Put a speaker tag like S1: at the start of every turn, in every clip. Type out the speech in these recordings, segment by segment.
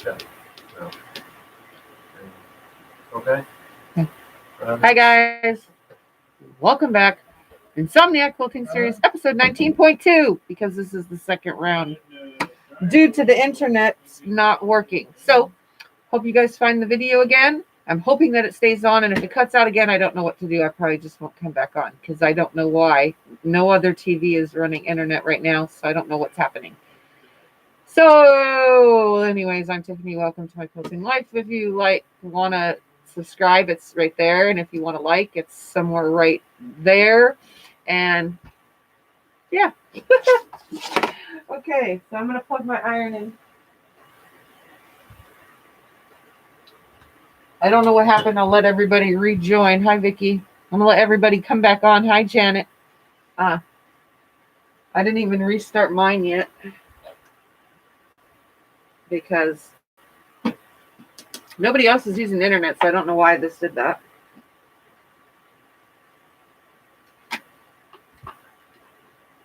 S1: check. So, okay.
S2: Hi guys, welcome back. Insomniac Quilting Series, episode 19.2, because this is the second round due to the internet not working. So, hope you guys find the video again. I'm hoping that it stays on, and if it cuts out again, I don't know what to do. I probably just won't come back on, because I don't know why. No other TV is running internet right now, so I don't know what's happening. So, anyways, I'm Tiffany. Welcome to my quilting life. If you want to subscribe, it's right there, and if you want to like, it's somewhere right there. And yeah. Okay, so I'm going to plug my iron in. I don't know what happened. I'll let everybody rejoin. Hi, Vicky. I'm going to let everybody come back on. Hi, Janet. I didn't even restart mine yet because nobody else is using the internet, so I don't know why this did that.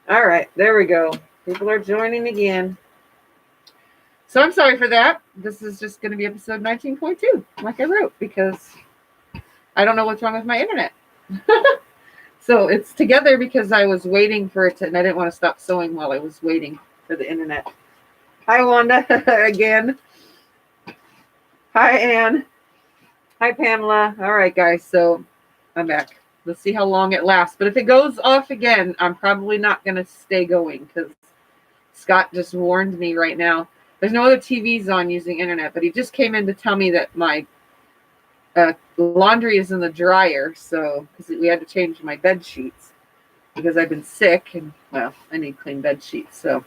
S2: All right, there we go. People are joining again. So I'm sorry for that. This is just going to be episode 19.2, like I wrote, because I don't know what's wrong with my internet. So it's together because I was waiting for it to, and I didn't want to stop sewing while I was waiting for the internet. Hi, Wanda, again. Hi, Anne. Hi, Pamela. All right, guys, so I'm back. Let's see how long it lasts. But if it goes off again, I'm probably not going to stay going because Scott just warned me right now. There's no other TVs on using internet, but he just came in to tell me that my laundry is in the dryer, so because we had to change my bed sheets because I've been sick and, well, I need clean bed sheets. So,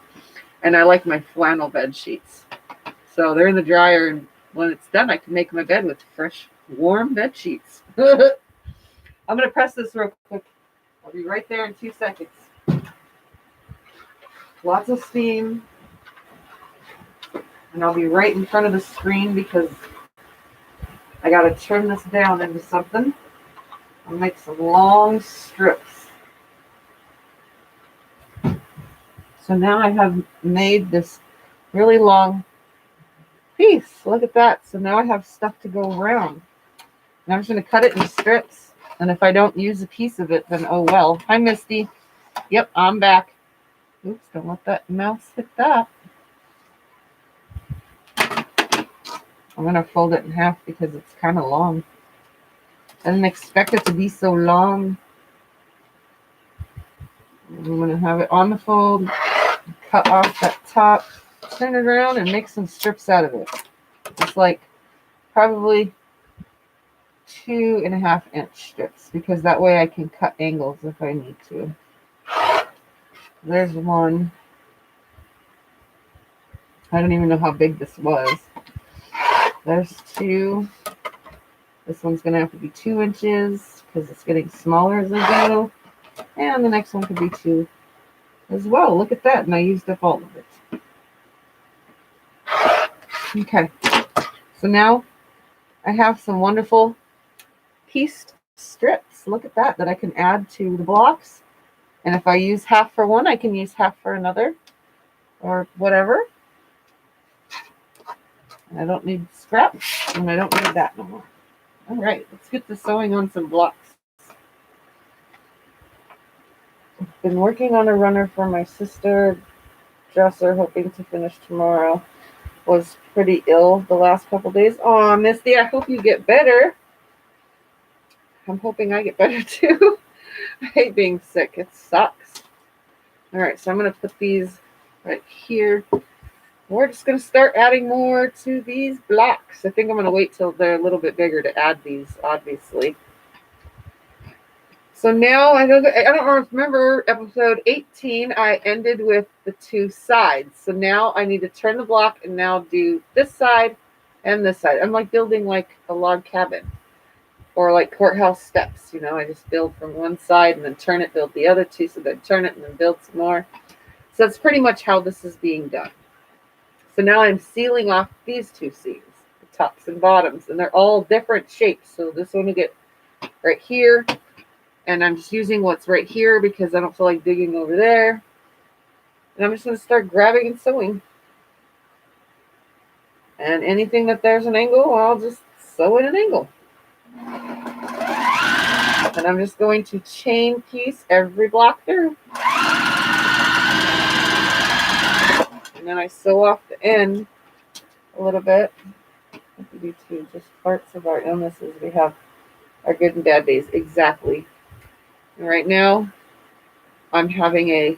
S2: and I like my flannel bed sheets. So they're in the dryer, and when it's done, I can make my bed with fresh, warm bed sheets. I'm going to press this real quick. I'll be right there in 2 seconds. Lots of steam. And I'll be right in front of the screen because I got to trim this down into something. I'll make some long strips. So now I have made this really long piece. Look at that. So now I have stuff to go around. And I'm just going to cut it in strips. And if I don't use a piece of it, then oh well. Hi, Misty. Yep, I'm back. Oops, don't let that mouse hit that. I'm going to fold it in half because it's kind of long. I didn't expect it to be so long. I'm going to have it on the fold, cut off that top, turn it around, and make some strips out of it. It's like probably 2.5 inch strips because that way I can cut angles if I need to. There's one. I don't even know how big this was. There's 2. This one's going to have to be 2 inches because it's getting smaller as I go. And the next one could be 2 as well. Look at that. And I used up all of it. Okay. So now I have some wonderful pieced strips. Look at that I can add to the blocks. And if I use half for one, I can use half for another or whatever. And I don't need scrap, and I don't need that no more. All right, let's get to sewing on some blocks. I've been working on a runner for my sister dresser, hoping to finish tomorrow. Was pretty ill the last couple days. Oh, Misty, I hope you get better. I'm hoping I get better too. I hate being sick. It sucks. All right, so I'm going to put these right here. We're just going to start adding more to these blocks. I think I'm going to wait till they're a little bit bigger to add these, obviously. So now, I don't remember, episode 18, I ended with the 2 sides. So now I need to turn the block and now do this side and this side. I'm like building like a log cabin or like courthouse steps. You know, I just build from one side and then turn it, build the other 2, so then turn it and then build some more. So that's pretty much how this is being done. So now I'm sealing off these 2 seams, the tops and bottoms, and they're all different shapes. So this one will get right here, and I'm just using what's right here because I don't feel like digging over there. And I'm just going to start grabbing and sewing. And anything that there's an angle, I'll just sew in an angle. And I'm just going to chain piece every block through. And then I sew off the end a little bit. What do we do too? Just parts of our illnesses. We have our good and bad days. Exactly. And right now, I'm having a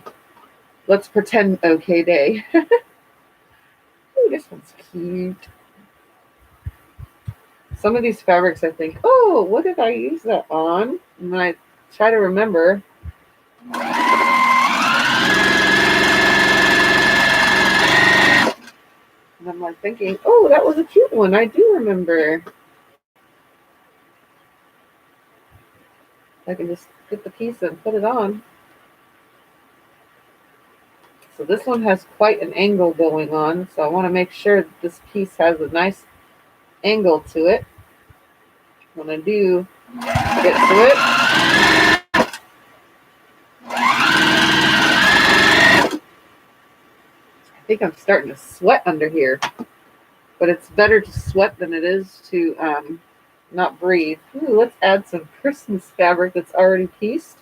S2: let's pretend okay day. Ooh, this one's cute. Some of these fabrics, I think, oh, what did I use that on? And then I try to remember. And I'm like thinking, oh, that was a cute one. I do remember. I can just get the piece and put it on. So this one has quite an angle going on. So I want to make sure that this piece has a nice angle to it. When I do get to it, I think I'm starting to sweat under here. But it's better to sweat than it is to not breathe. Ooh, let's add some Christmas fabric that's already pieced,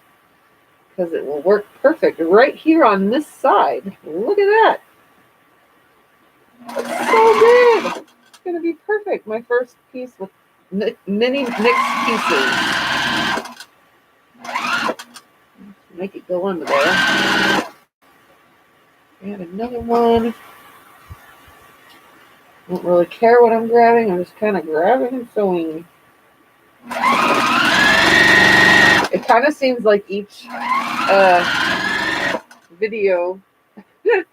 S2: because it will work perfect right here on this side. Look at that. It's so good. It's going to be perfect. My first piece with many mixed pieces. Make it go under there. And another one. Don't really care what I'm grabbing. I'm just kind of grabbing and sewing. It kind of seems like each video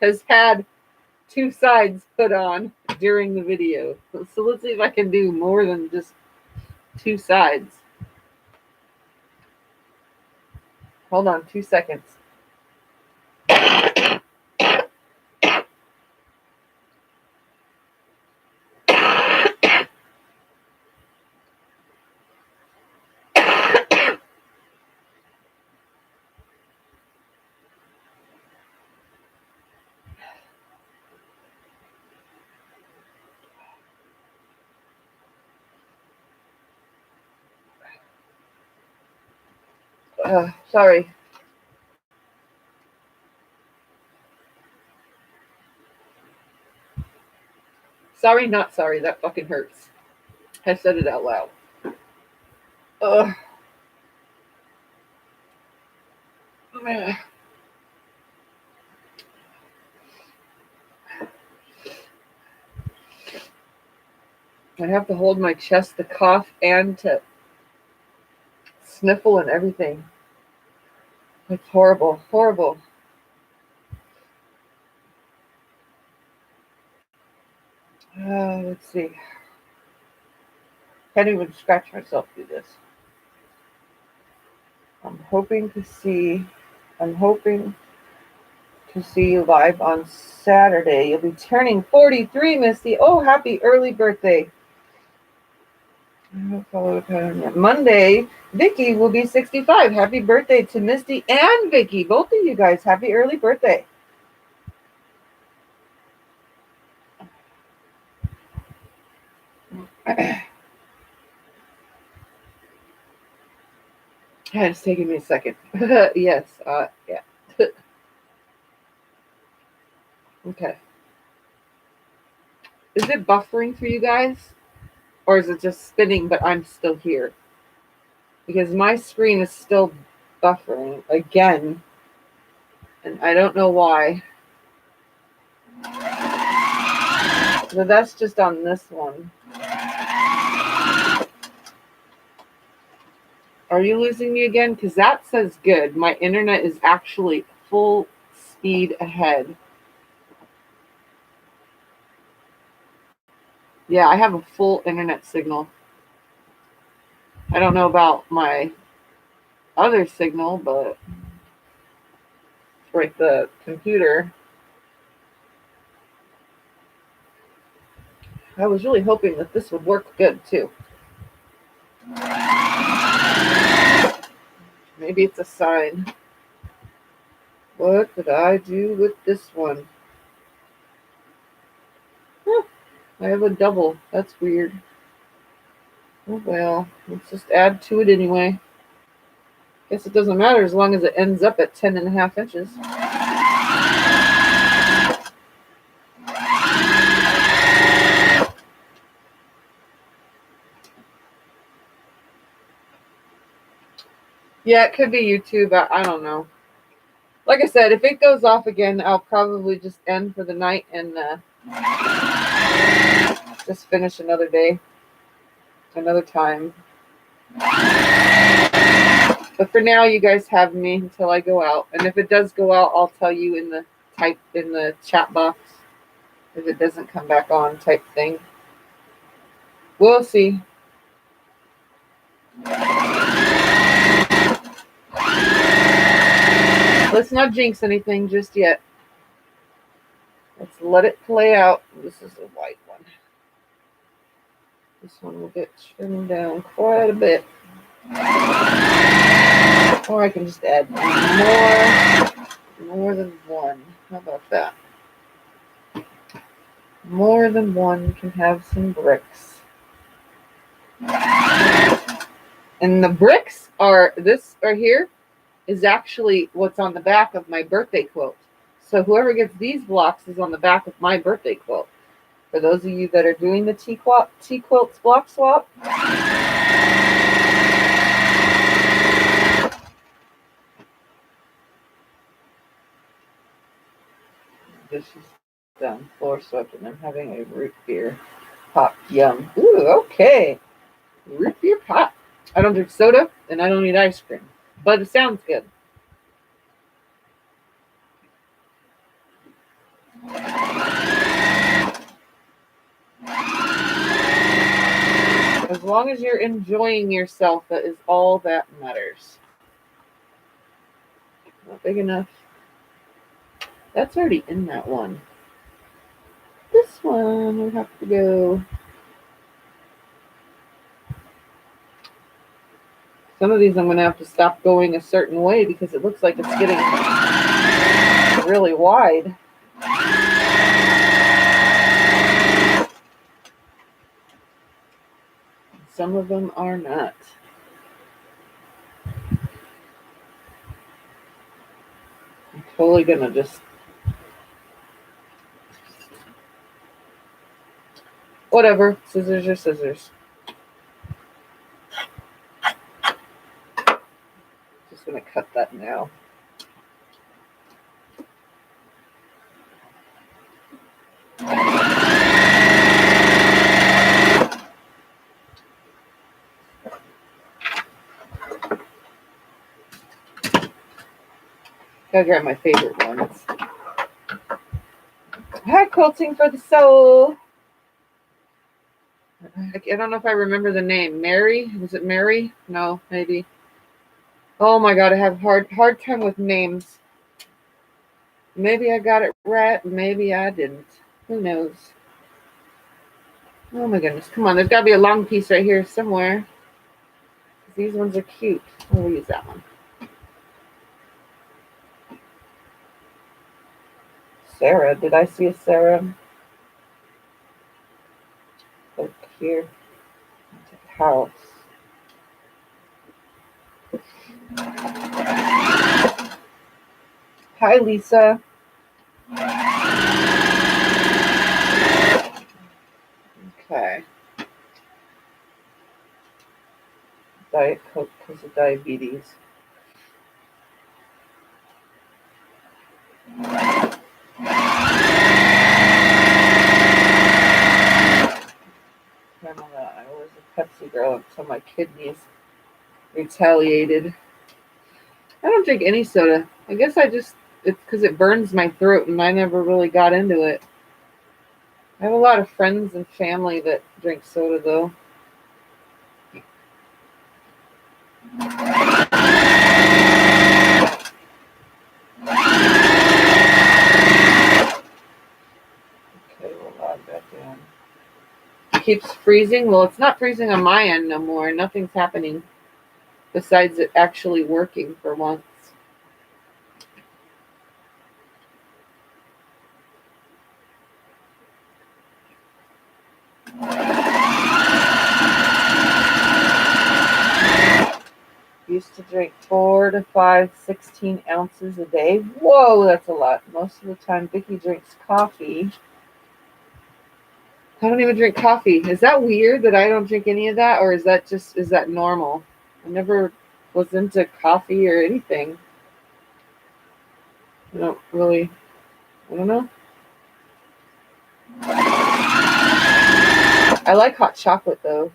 S2: has had two sides put on during the video. So let's see if I can do more than just two sides. Hold on 2 seconds. Sorry. Sorry, not sorry. That fucking hurts. I said it out loud. Ugh. I have to hold my chest to cough and to sniffle and everything. It's horrible, horrible. Let's see. Can't even scratch myself through this. I'm hoping to see you live on Saturday. You'll be turning 43, Misty. Oh, happy early birthday. Monday, Vicky will be 65. Happy birthday to Misty and Vicky. Both of you guys, happy early birthday. It's taking me a second. Yes, yeah. Okay. Is it buffering for you guys? Or is it just spinning, but I'm still here? Because my screen is still buffering again. And I don't know why. So that's just on this one. Are you losing me again? Because that says good. My internet is actually full speed ahead. Yeah, I have a full internet signal. I don't know about my other signal, but like the computer. I was really hoping that this would work good too. Maybe it's a sign. What did I do with this one? Huh. I have a double. That's weird. Oh well, let's just add to it anyway. Guess it doesn't matter as long as it ends up at 10.5 inches. Yeah, it could be YouTube. I don't know. Like I said, if it goes off again, I'll probably just end for the night and just finish another day, another time. But for now, you guys have me until I go out. And if it does go out, I'll tell you in the chat box if it doesn't come back on type thing. We'll see. Let's not jinx anything just yet. Let's let it play out. This is a white one. This one will get trimmed down quite a bit. Or I can just add more than one. How about that? More than one can have some bricks. And the bricks are, this right here is actually what's on the back of my birthday quilt. So whoever gets these blocks is on the back of my birthday quilt. For those of you that are doing the TeaQuilt Block Swap, this is done. Floor swept, and I'm having a root beer pop. Yum. Ooh, okay. Root beer pop. I don't drink soda, and I don't eat ice cream. But it sounds good. As long as you're enjoying yourself, that is all that matters. Not big enough. That's already in that one. This one would have to go. Some of these I'm going to have to stop going a certain way because it looks like it's getting really wide. Some of them are not. I'm totally going to just... Whatever. Scissors are scissors. Just going to cut that now. Gotta grab my favorite ones. Hi, Quilting for the Soul. I don't know if I remember the name. Mary? Was it Mary? No, maybe. Oh my God, I have hard time with names. Maybe I got it right, maybe I didn't. Who knows? Oh my goodness. Come on, there's got to be a long piece right here somewhere. These ones are cute. We'll use that one. Sarah. Did I see a Sarah? Look here. House. Hi, Lisa. Okay. Diet Coke because of diabetes. I was a Pepsi girl until my kidneys retaliated. I don't drink any soda. I guess it's because it burns my throat and I never really got into it. I have a lot of friends and family that drink soda though. Okay, we'll log that down. It keeps freezing. Well, it's not freezing on my end no more. Nothing's happening besides it actually working for once. used to drink 4 to 5 16 ounces a day. Whoa, that's a lot. Most of the time, Vicky drinks coffee. I don't even drink coffee. Is that weird that I don't drink any of that, or is that normal? I never was into coffee or anything. I don't know. I like hot chocolate though.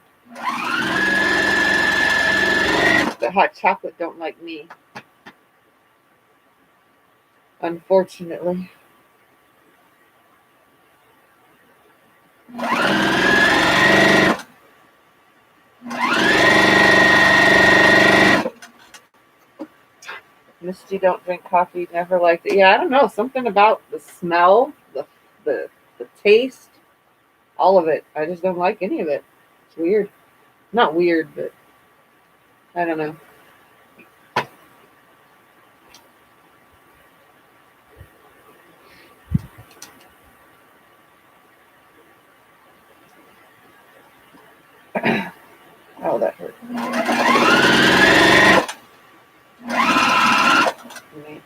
S2: But hot chocolate don't like me. Unfortunately. Misty don't drink coffee, never liked it. Yeah, I don't know. Something about the smell, the taste, all of it. I just don't like any of it. It's weird. Not weird, but I don't know. Oh, that hurt.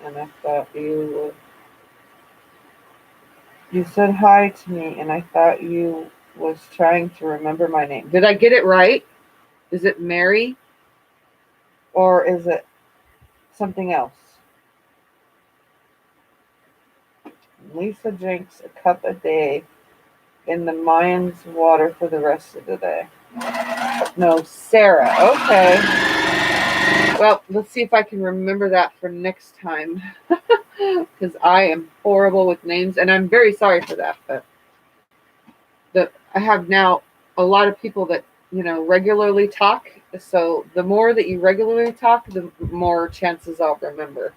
S2: And I thought you said hi to me, and I thought you was trying to remember my name. Did I get it right? Is it Mary? Or is it something else? Lisa drinks a cup a day in the Mayan's water for the rest of the day. No, Sarah. Okay. Well, let's see if I can remember that for next time. Because I am horrible with names, and I'm very sorry for that. But I have now a lot of people that, regularly talk. So the more that you regularly talk, the more chances I'll remember.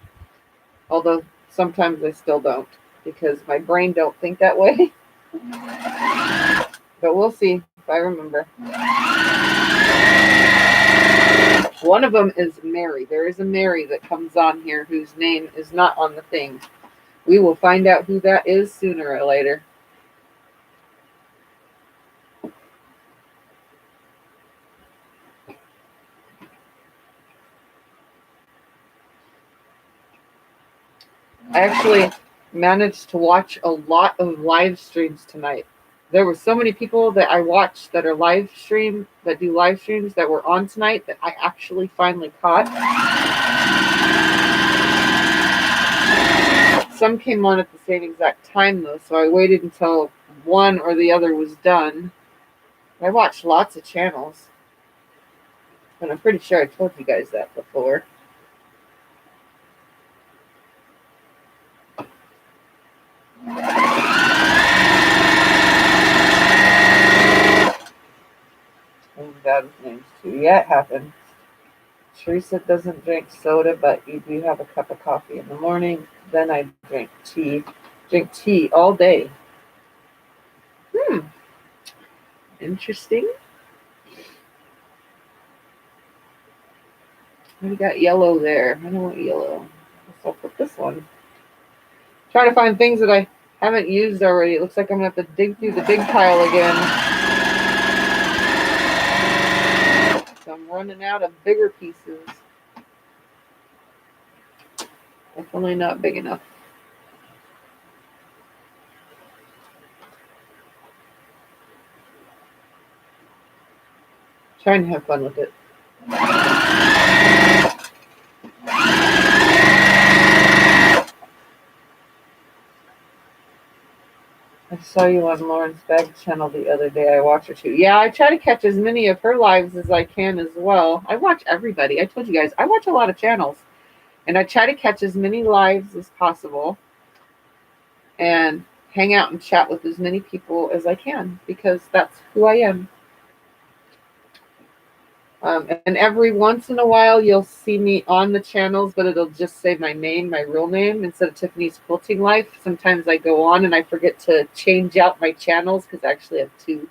S2: Although sometimes I still don't, because my brain don't think that way. But we'll see if I remember. One of them is Mary. There is a Mary that comes on here whose name is not on the thing. We will find out who that is sooner or later. I actually managed to watch a lot of live streams tonight. There were so many people that I watched that do live streams that were on tonight that I actually finally caught. Some came on at the same exact time though, so I waited until one or the other was done. I watched lots of channels, and I'm pretty sure I told you guys that before. And bad with names too. Yeah, it happens. Teresa doesn't drink soda, but you do have a cup of coffee in the morning. Then I drink tea. Drink tea all day. Interesting. We got yellow there. I don't want yellow. So I'll put this one. Trying to find things that I haven't used already. It looks like I'm going to have to dig through the big pile again. So I'm running out of bigger pieces. Definitely not big enough. Trying to have fun with it. I saw you on Lauren's Bag channel the other day. I watch her too. Yeah, I try to catch as many of her lives as I can as well. I watch everybody. I told you guys, I watch a lot of channels. And I try to catch as many lives as possible and hang out and chat with as many people as I can, because that's who I am. And every once in a while, you'll see me on the channels, but it'll just say my name, my real name, instead of Tiffany's Quilting Life. Sometimes I go on and I forget to change out my channels, because I actually have two.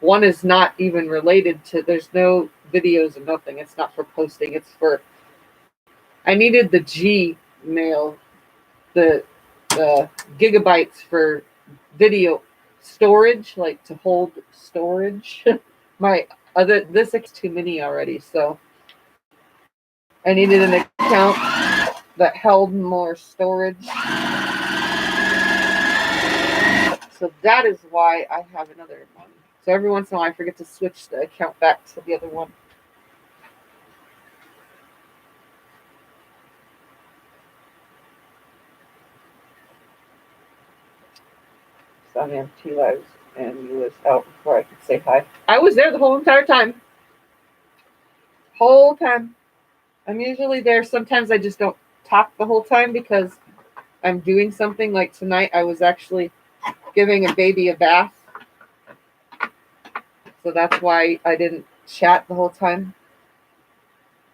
S2: One is not even related to, there's no videos or nothing. It's not for posting. It's for, I needed the Gmail, the gigabytes for video storage, like to hold storage. This is too many already, so I needed an account that held more storage. So that is why I have another one. So every once in a while I forget to switch the account back to the other one. So I'm in T Lives and you was out before I could say hi. I was there the whole entire time. Whole time. I'm usually there. Sometimes I just don't talk the whole time because I'm doing something. Like tonight I was actually giving a baby a bath. So that's why I didn't chat the whole time.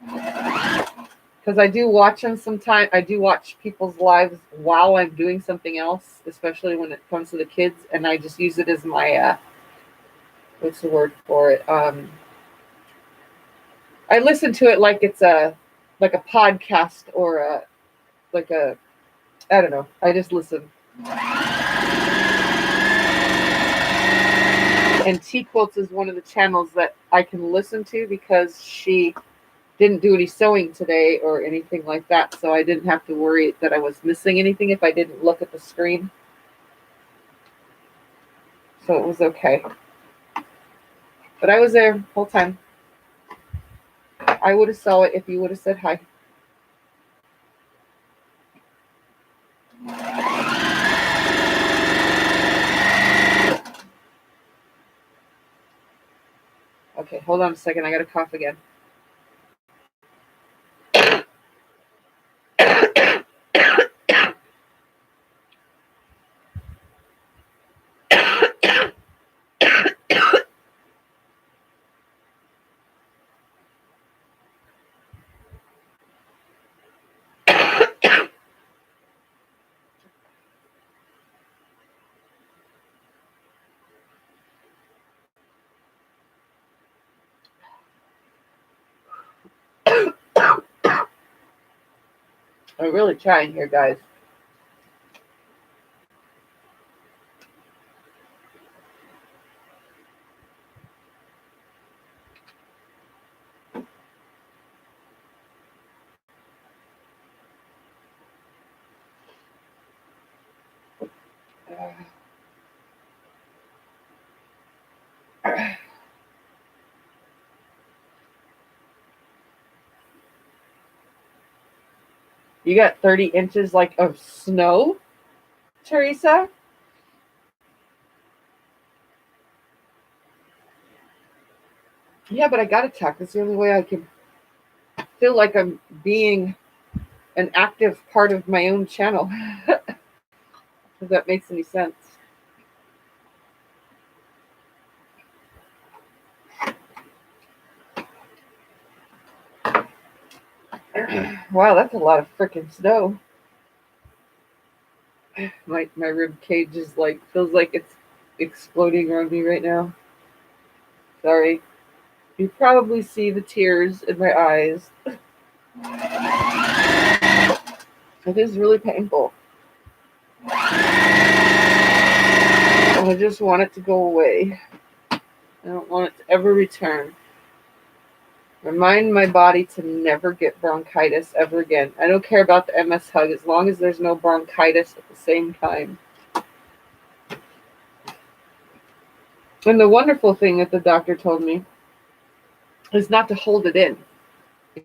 S2: Because I do watch them sometimes. I do watch people's lives while I'm doing something else, especially when it comes to the kids. And I just use it as my, what's the word for it? I listen to it like it's like a podcast or like a, I don't know. I just listen. And TeaQuilt is one of the channels that I can listen to because she didn't do any sewing today or anything like that, so I didn't have to worry that I was missing anything if I didn't look at the screen. So it was okay. But I was there the whole time. I would have saw it if you would have said hi. Okay, hold on a second. I got to cough again. I'm really trying here, guys. You got 30 inches like of snow, Teresa? Yeah, but I gotta talk. That's the only way I can feel like I'm being an active part of my own channel. If that makes any sense. Wow, that's a lot of freaking snow. My rib cage is like, feels like it's exploding around me right now. Sorry. You probably see the tears in my eyes. It is really painful. And I just want it to go away. I don't want it to ever return. Remind my body to never get bronchitis ever again. I don't care about the MS hug as long as there's no bronchitis at the same time. And the wonderful thing that the doctor told me is not to hold it in.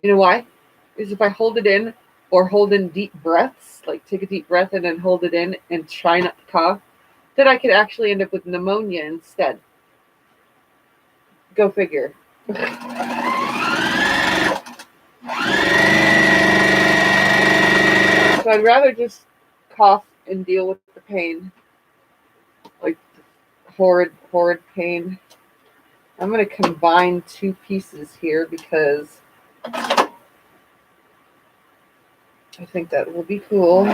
S2: You know why? Is if I hold it in or hold in deep breaths, like take a deep breath and then hold it in and try not to cough, then I could actually end up with pneumonia instead. Go figure. So I'd rather just cough and deal with the pain. Like horrid, horrid pain. I'm going to combine two pieces here because I think that will be cool.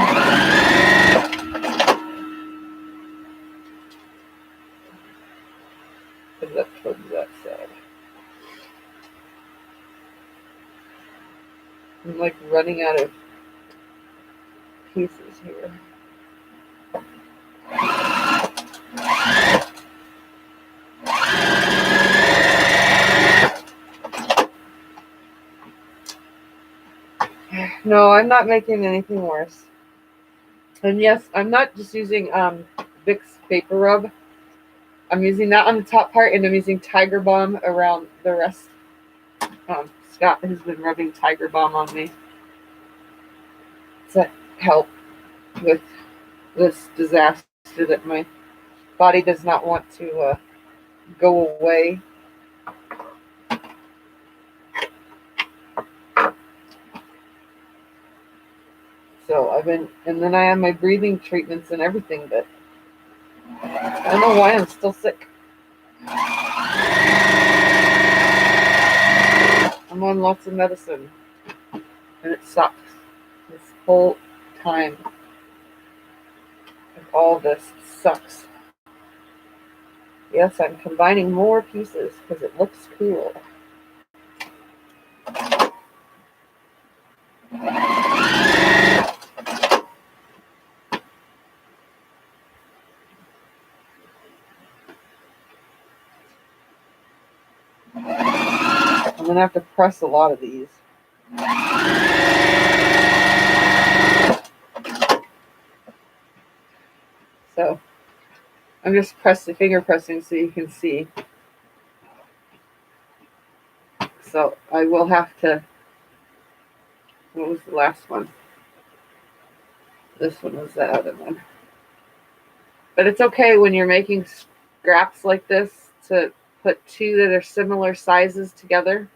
S2: Put it up towards that side. I'm like running out of pieces here. No, I'm not making anything worse. And yes, I'm not just using Vicks Vapor Rub. I'm using that on the top part, and I'm using Tiger Balm around the rest. Scott has been rubbing Tiger Balm on me to help with this disaster that my body does not want to go away. So I've been, and then I have my breathing treatments and everything, but I don't know why I'm still sick. I'm on lots of medicine, and it sucks. This whole time of all this sucks. Yes, I'm combining more pieces because it looks cool. I'm going to have to press a lot of these. So I'm just finger pressing so you can see. So I will have to, what was the last one? This one was the other one. But it's okay when you're making scraps like this to put two that are similar sizes together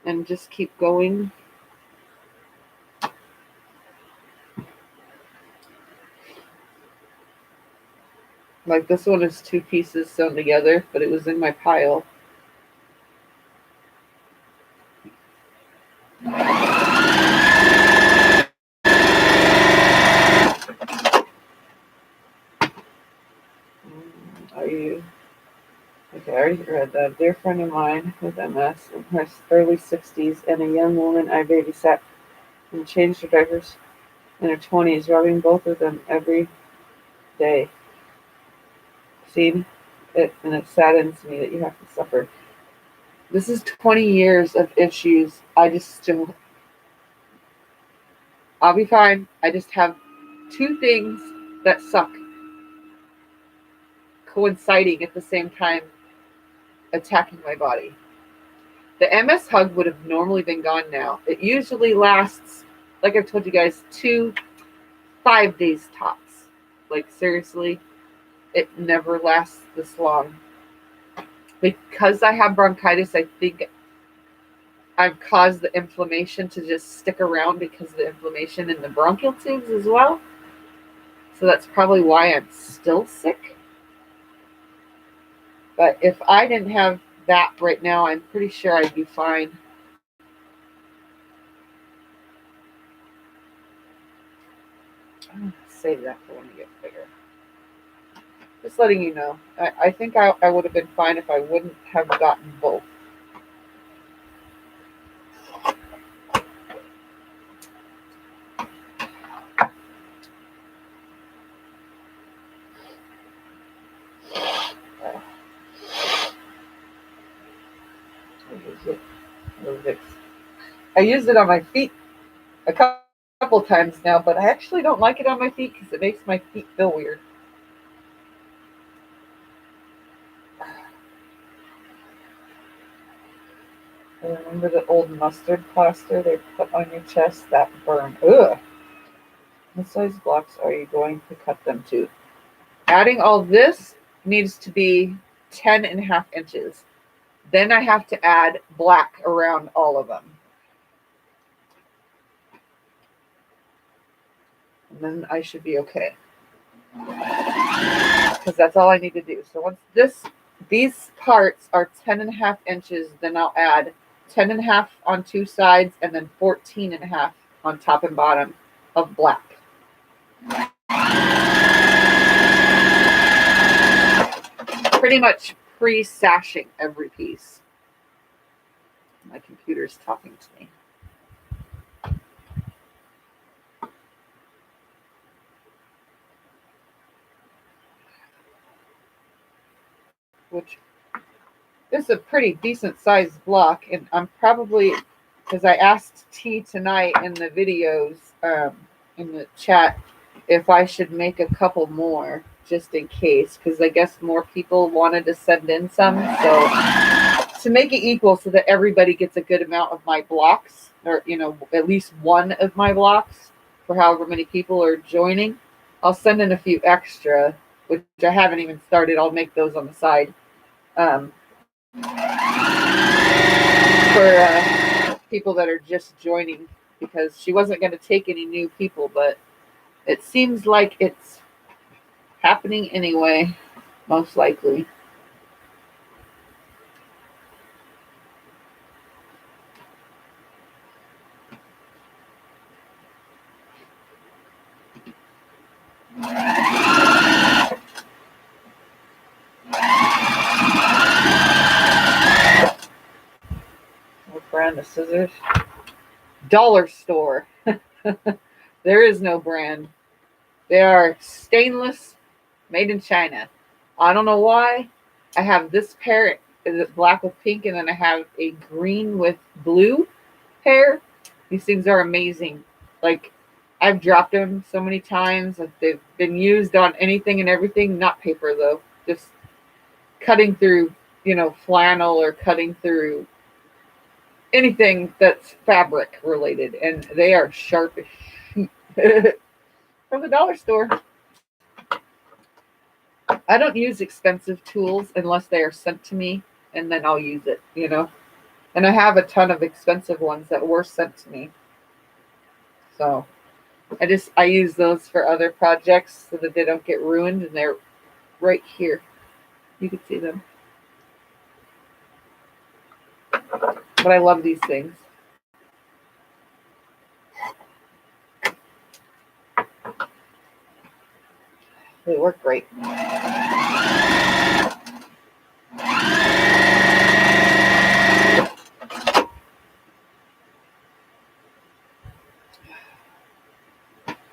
S2: and just keep going. Like this one is two pieces sewn together, but it was in my pile. Are you? Okay, I already read that. A dear friend of mine with MS in her early 60s and a young woman I babysat and changed her diapers in her 20s, rubbing both of them every day. Seen it, and it saddens me that you have to suffer. This is 20 years of issues. I'll be fine. I just have two things that suck coinciding at the same time attacking my body. The MS hug would have normally been gone now. It usually lasts, like I've told you guys, 5 days tops. Like seriously, it never lasts this long. Because I have bronchitis, I think I've caused the inflammation to just stick around because of the inflammation in the bronchial tubes as well. So that's probably why I'm still sick. But if I didn't have that right now, I'm pretty sure I'd be fine. I'm going to save that for when I get bigger. Just letting you know. I think I would have been fine if I wouldn't have gotten both. I used it on my feet a couple times now, but I actually don't like it on my feet because it makes my feet feel weird. I remember the old mustard plaster they put on your chest that burned. Ugh. What size blocks are you going to cut them to? Adding all this needs to be 10.5 inches. Then I have to add black around all of them. And then I should be okay. Because that's all I need to do. So once these parts are 10.5 inches, then I'll add 10.5 on two sides and then 14.5 on top and bottom of black. Pretty much pre-sashing every piece. My computer's talking to me. Which is a pretty decent sized block, and I'm probably because I asked T tonight in the videos, in the chat, if I should make a couple more just in case, because I guess more people wanted to send in some. So to make it equal so that everybody gets a good amount of my blocks, or, you know, at least one of my blocks for however many people are joining, I'll send in a few extra, which I haven't even started. I'll make those on the side. For people that are just joining, because she wasn't going to take any new people, but it seems like it's happening anyway, most likely. What brand of scissors? Dollar store. There is no brand. They are stainless, made in China. I don't know why. I have this pair, is it black with pink, and then I have a green with blue pair. These things are amazing. Like, I've dropped them so many times. Like, they've been used on anything and everything. Not paper though. Just cutting through, you know, flannel, or cutting through anything that's fabric related, and they are sharp as shit. From the dollar store. I don't use expensive tools unless they are sent to me, and then I'll use it, you know. And I have a ton of expensive ones that were sent to me. So I use those for other projects so that they don't get ruined, and they're right here. You can see them. But I love these things. They work great.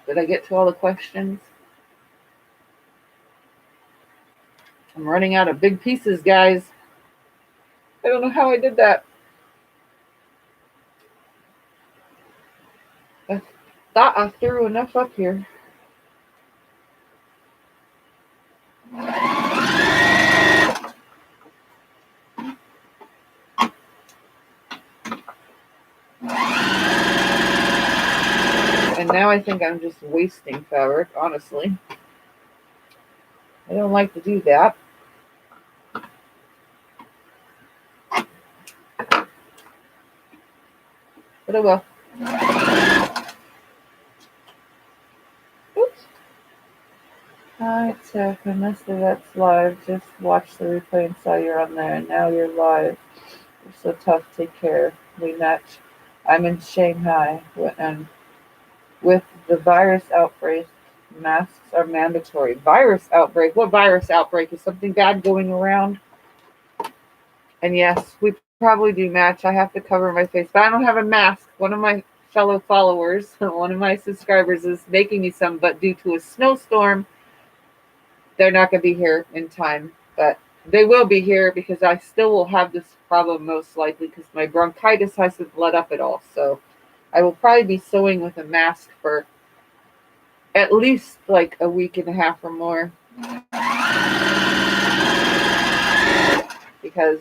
S2: Did I get to all the questions? I'm running out of big pieces, guys. I don't know how I did that. I thought I threw enough up here. And now I think I'm just wasting fabric, honestly. I don't like to do that. But I will. Oops. Hi, Tiff. I missed the Vets live. Just watched the replay and saw you're on there. And now you're live. You're so tough. Take care. We match. I'm in Shanghai. And with the virus outbreak, masks are mandatory. Virus outbreak? What virus outbreak? Is something bad going around? And yes, we probably do match. I have to cover my face, but I don't have a mask. One of my fellow followers, one of my subscribers, is making me some, but due to a snowstorm, they're not going to be here in time. But they will be here, because I still will have this problem most likely, because my bronchitis hasn't let up at all. So I will probably be sewing with a mask for at least like a week and a half or more, because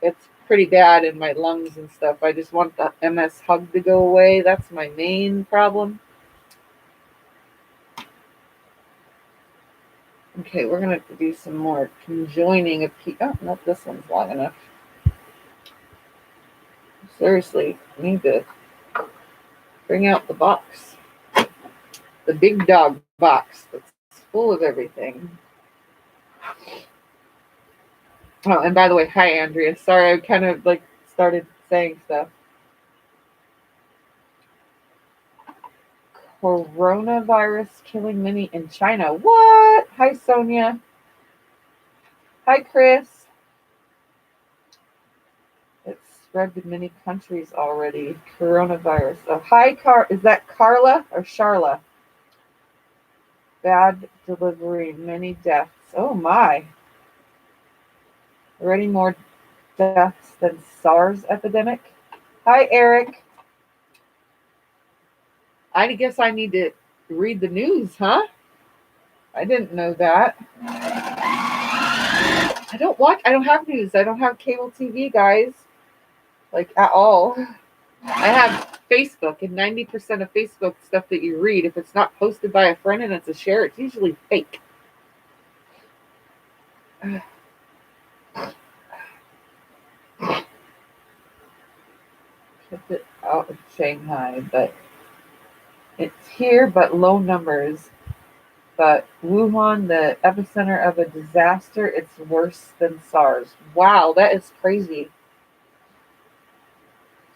S2: it's pretty bad in my lungs and stuff. I just want the MS hug to go away. That's my main problem. Okay, we're going to do some more conjoining of piece. Oh, no, this one's long enough. Seriously, I need to bring out the box. The big dog box that's full of everything. Oh, and by the way, hi, Andrea. Sorry, I kind of like started saying stuff. Coronavirus killing many in China. What? Hi, Sonia. Hi, Chris. It's spread to many countries already. Coronavirus. Oh, hi, is that Carla or Charla? Bad delivery, many deaths. Oh my. Already more deaths than SARS epidemic. Hi, Eric. I guess I need to read the news, huh? I didn't know that. I don't have news. I don't have cable TV, guys. Like, at all. I have Facebook, and 90% of Facebook stuff that you read, if it's not posted by a friend and it's a share, it's usually fake. Kept it out of Shanghai, but it's here, but low numbers. But Wuhan, the epicenter of a disaster, it's worse than SARS. Wow, that is crazy.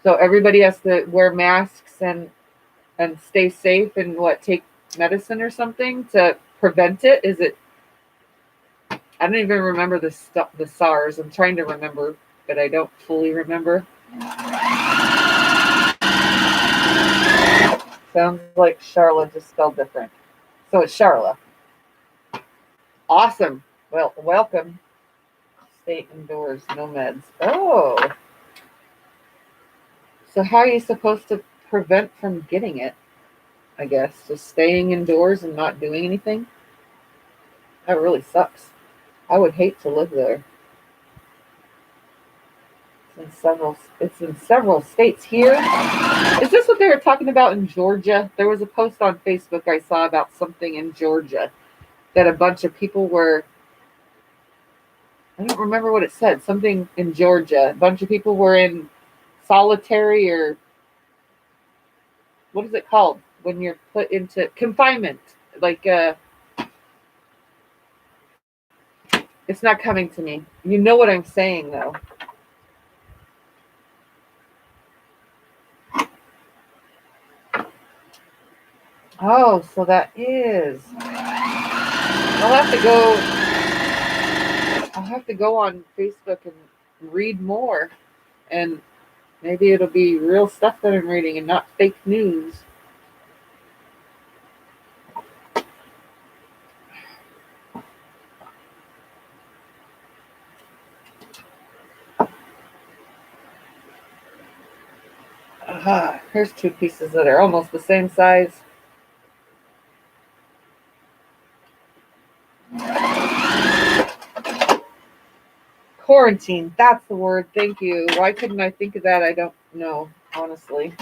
S2: So everybody has to wear masks and stay safe and take medicine or something to prevent it. Is it? I don't even remember the SARS. I'm trying to remember, but I don't fully remember. Sounds like Charla, just spelled different. So it's Charla. Awesome. Well, welcome. Stay indoors, no meds. Oh. So how are you supposed to prevent from getting it? I guess just staying indoors and not doing anything. That really sucks. I would hate to live there. It's in several states here. Is this what they were talking about in Georgia? There was a post on Facebook I saw about something in Georgia that a bunch of people were, I don't remember what it said, something in Georgia. A bunch of people were in solitary, or what is it called when you're put into confinement? Like, it's not coming to me. You know what I'm saying, though. Oh, so that is. I'll have to go on Facebook and read more, and maybe it'll be real stuff that I'm reading and not fake news. Aha, here's two pieces that are almost the same size. Quarantine, that's the word. Thank you. Why couldn't I think of that? I don't know, honestly.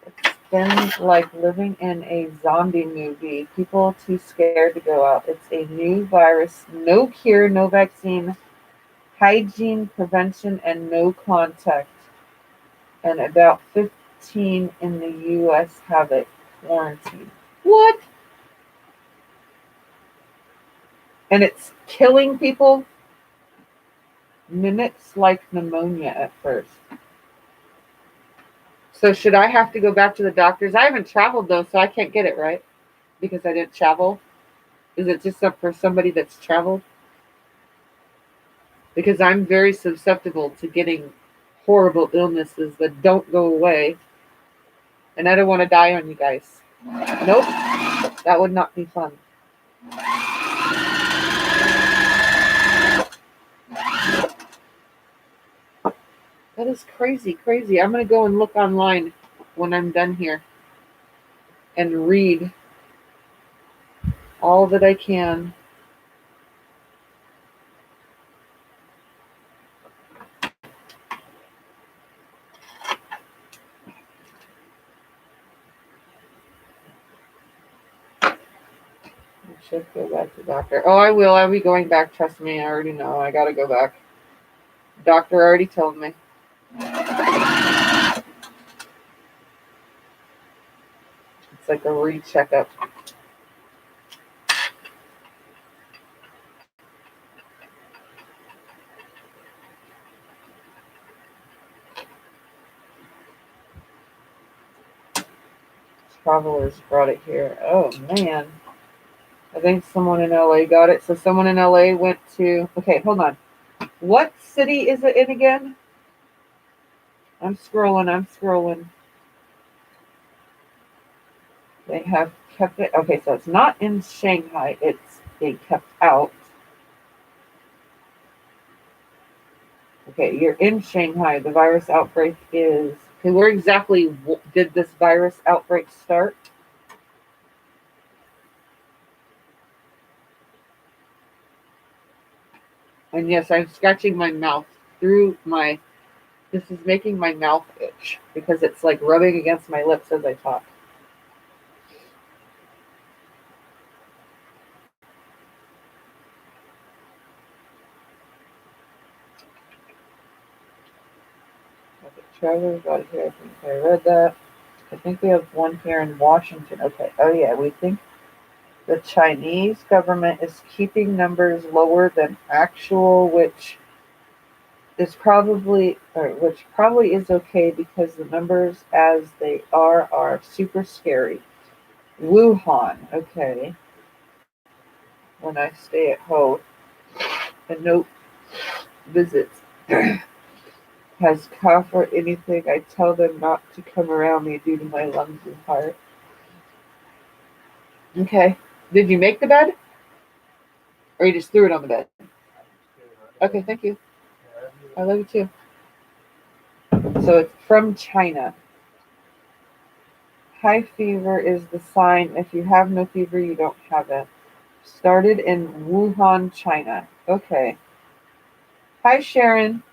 S2: It's been like living in a zombie movie. People too scared to go out. It's a new virus, no cure, no vaccine, hygiene, prevention, and no contact. And about 15 in the U.S. have it quarantined. What? And it's killing people? Mimics like pneumonia at first. So should I have to go back to the doctors? I haven't traveled, though, so I can't get it, right? Because I didn't travel? Is it just up for somebody that's traveled? Because I'm very susceptible to getting horrible illnesses that don't go away. And I don't want to die on you guys. Nope. That would not be fun. That is crazy, crazy. I'm going to go and look online when I'm done here and read all that I can. I should go back to the doctor. Oh, I will. I'll be going back. Trust me. I already know. I got to go back. Doctor already told me. It's like a re-checkup. Travelers brought it here. Oh, man. I think someone in LA got it. So someone in LA went to... Okay, hold on. What city is it in again? I'm scrolling. They have kept it. Okay, so it's not in Shanghai. It's being kept out. Okay, you're in Shanghai. The virus outbreak is... Okay, where exactly did this virus outbreak start? And yes, I'm scratching my mouth through my... This is making my mouth itch because it's like rubbing against my lips as I talk. Okay, travelers out here. I think I read that. I think we have one here in Washington. Okay. Oh yeah, we think the Chinese government is keeping numbers lower than actual, which probably is okay because the numbers as they are super scary. Wuhan, okay. When I stay at home and no visits has cough or anything, I tell them not to come around me due to my lungs and heart. Okay. Did you make the bed? Or you just threw it on the bed? Okay, thank you. I love you too. So it's from China. High fever is the sign. If you have no fever, you don't have it. Started in Wuhan, China. Okay. Hi, Sharon.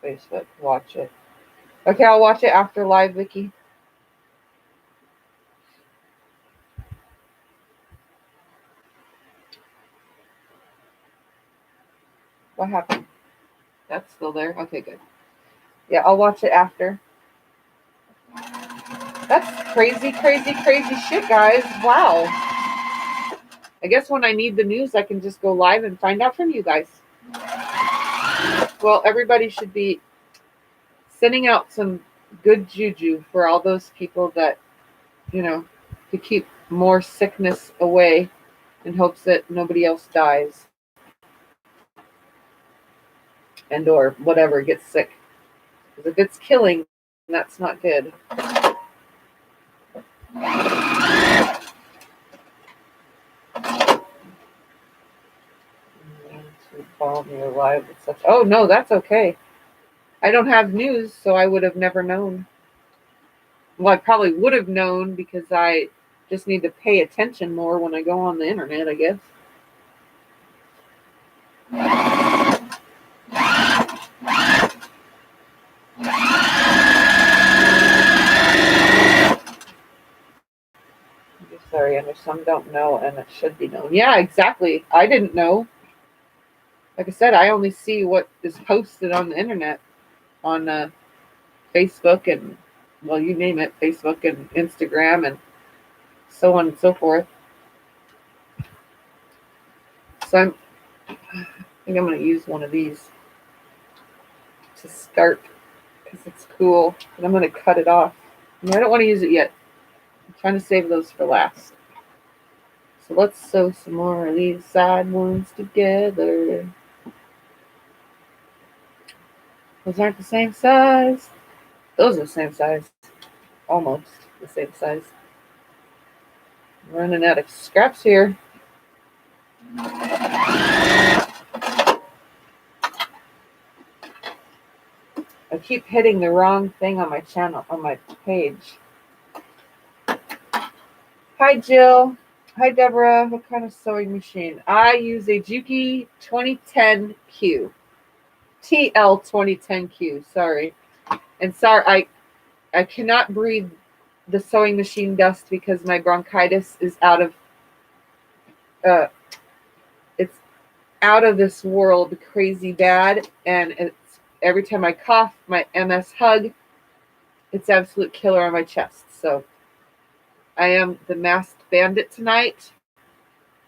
S2: Facebook, watch it. Okay, I'll watch it after live, Vicky. What happened? That's still there? Okay, good. Yeah, I'll watch it after. That's crazy, crazy, crazy shit, guys. Wow. I guess when I need the news, I can just go live and find out from you guys. Well, everybody should be sending out some good juju for all those people that, to keep more sickness away in hopes that nobody else dies and or whatever gets sick. Because if it's killing, that's not good. Bomb you alive with such... Oh no, that's okay. I don't have news, so I would have never known. Well, I probably would have known because I just need to pay attention more when I go on the internet, I guess. Sorry, and some don't know, and it should be known. Yeah, exactly. I didn't know. Like I said, I only see what is posted on the internet, on Facebook and, well, you name it, Facebook and Instagram and so on and so forth. So I think I'm going to use one of these to start because it's cool. And I'm going to cut it off. I don't want to use it yet. I'm trying to save those for last. So let's sew some more of these side ones together. Those aren't the same size. Those are the same size. Almost the same size. I'm running out of scraps here. I keep hitting the wrong thing on my channel, on my page. Hi, Jill. Hi, Deborah. What kind of sewing machine? I use a Juki 2010Q. TL 2010Q. Sorry. And sorry, I cannot breathe the sewing machine dust because my bronchitis is out of it's out of this world crazy bad, and it's every time I cough, my MS hug, it's absolute killer on my chest. So I am the masked bandit tonight,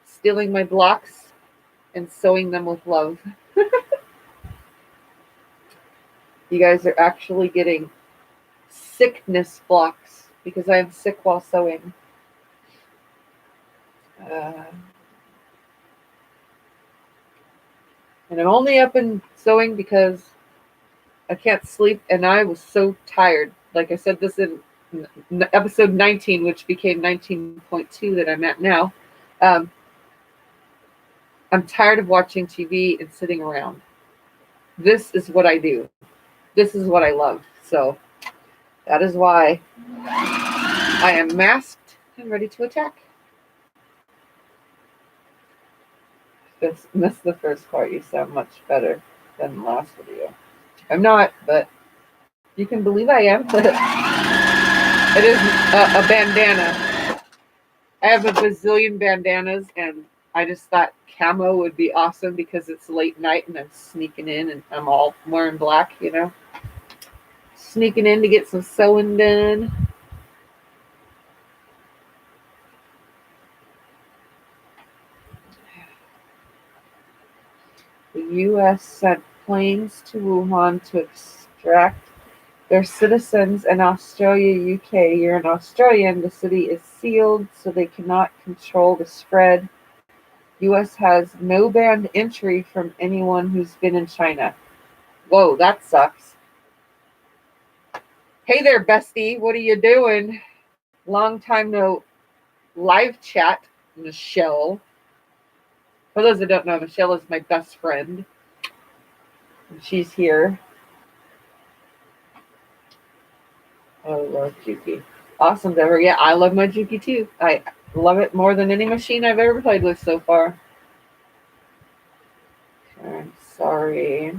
S2: stealing my blocks and sewing them with love. You guys are actually getting sickness blocks because I am sick while sewing. And I'm only up and sewing because I can't sleep, and I was so tired. Like I said this in episode 19, which became 19.2 that I'm at now. I'm tired of watching TV and sitting around. This is what I do. This is what I love. So that is why I am masked and ready to attack. Missed the first part. You sound much better than the last video. I'm not, but you can believe I am. It is a bandana. I have a bazillion bandanas, and I just thought camo would be awesome because it's late night and I'm sneaking in and I'm all wearing black, you know. Sneaking in to get some sewing done. The U.S. sent planes to Wuhan to extract their citizens, and Australia, UK. You're an Australian. The city is sealed, so they cannot control the spread. U.S. has no banned entry from anyone who's been in China. Whoa, that sucks. Hey there, bestie. What are you doing? Long time no live chat, Michelle. For those that don't know, Michelle is my best friend. And she's here. Oh, I love Juki. Awesome, Deborah. Yeah, I love my Juki too. I love it more than any machine I've ever played with so far. I'm sorry.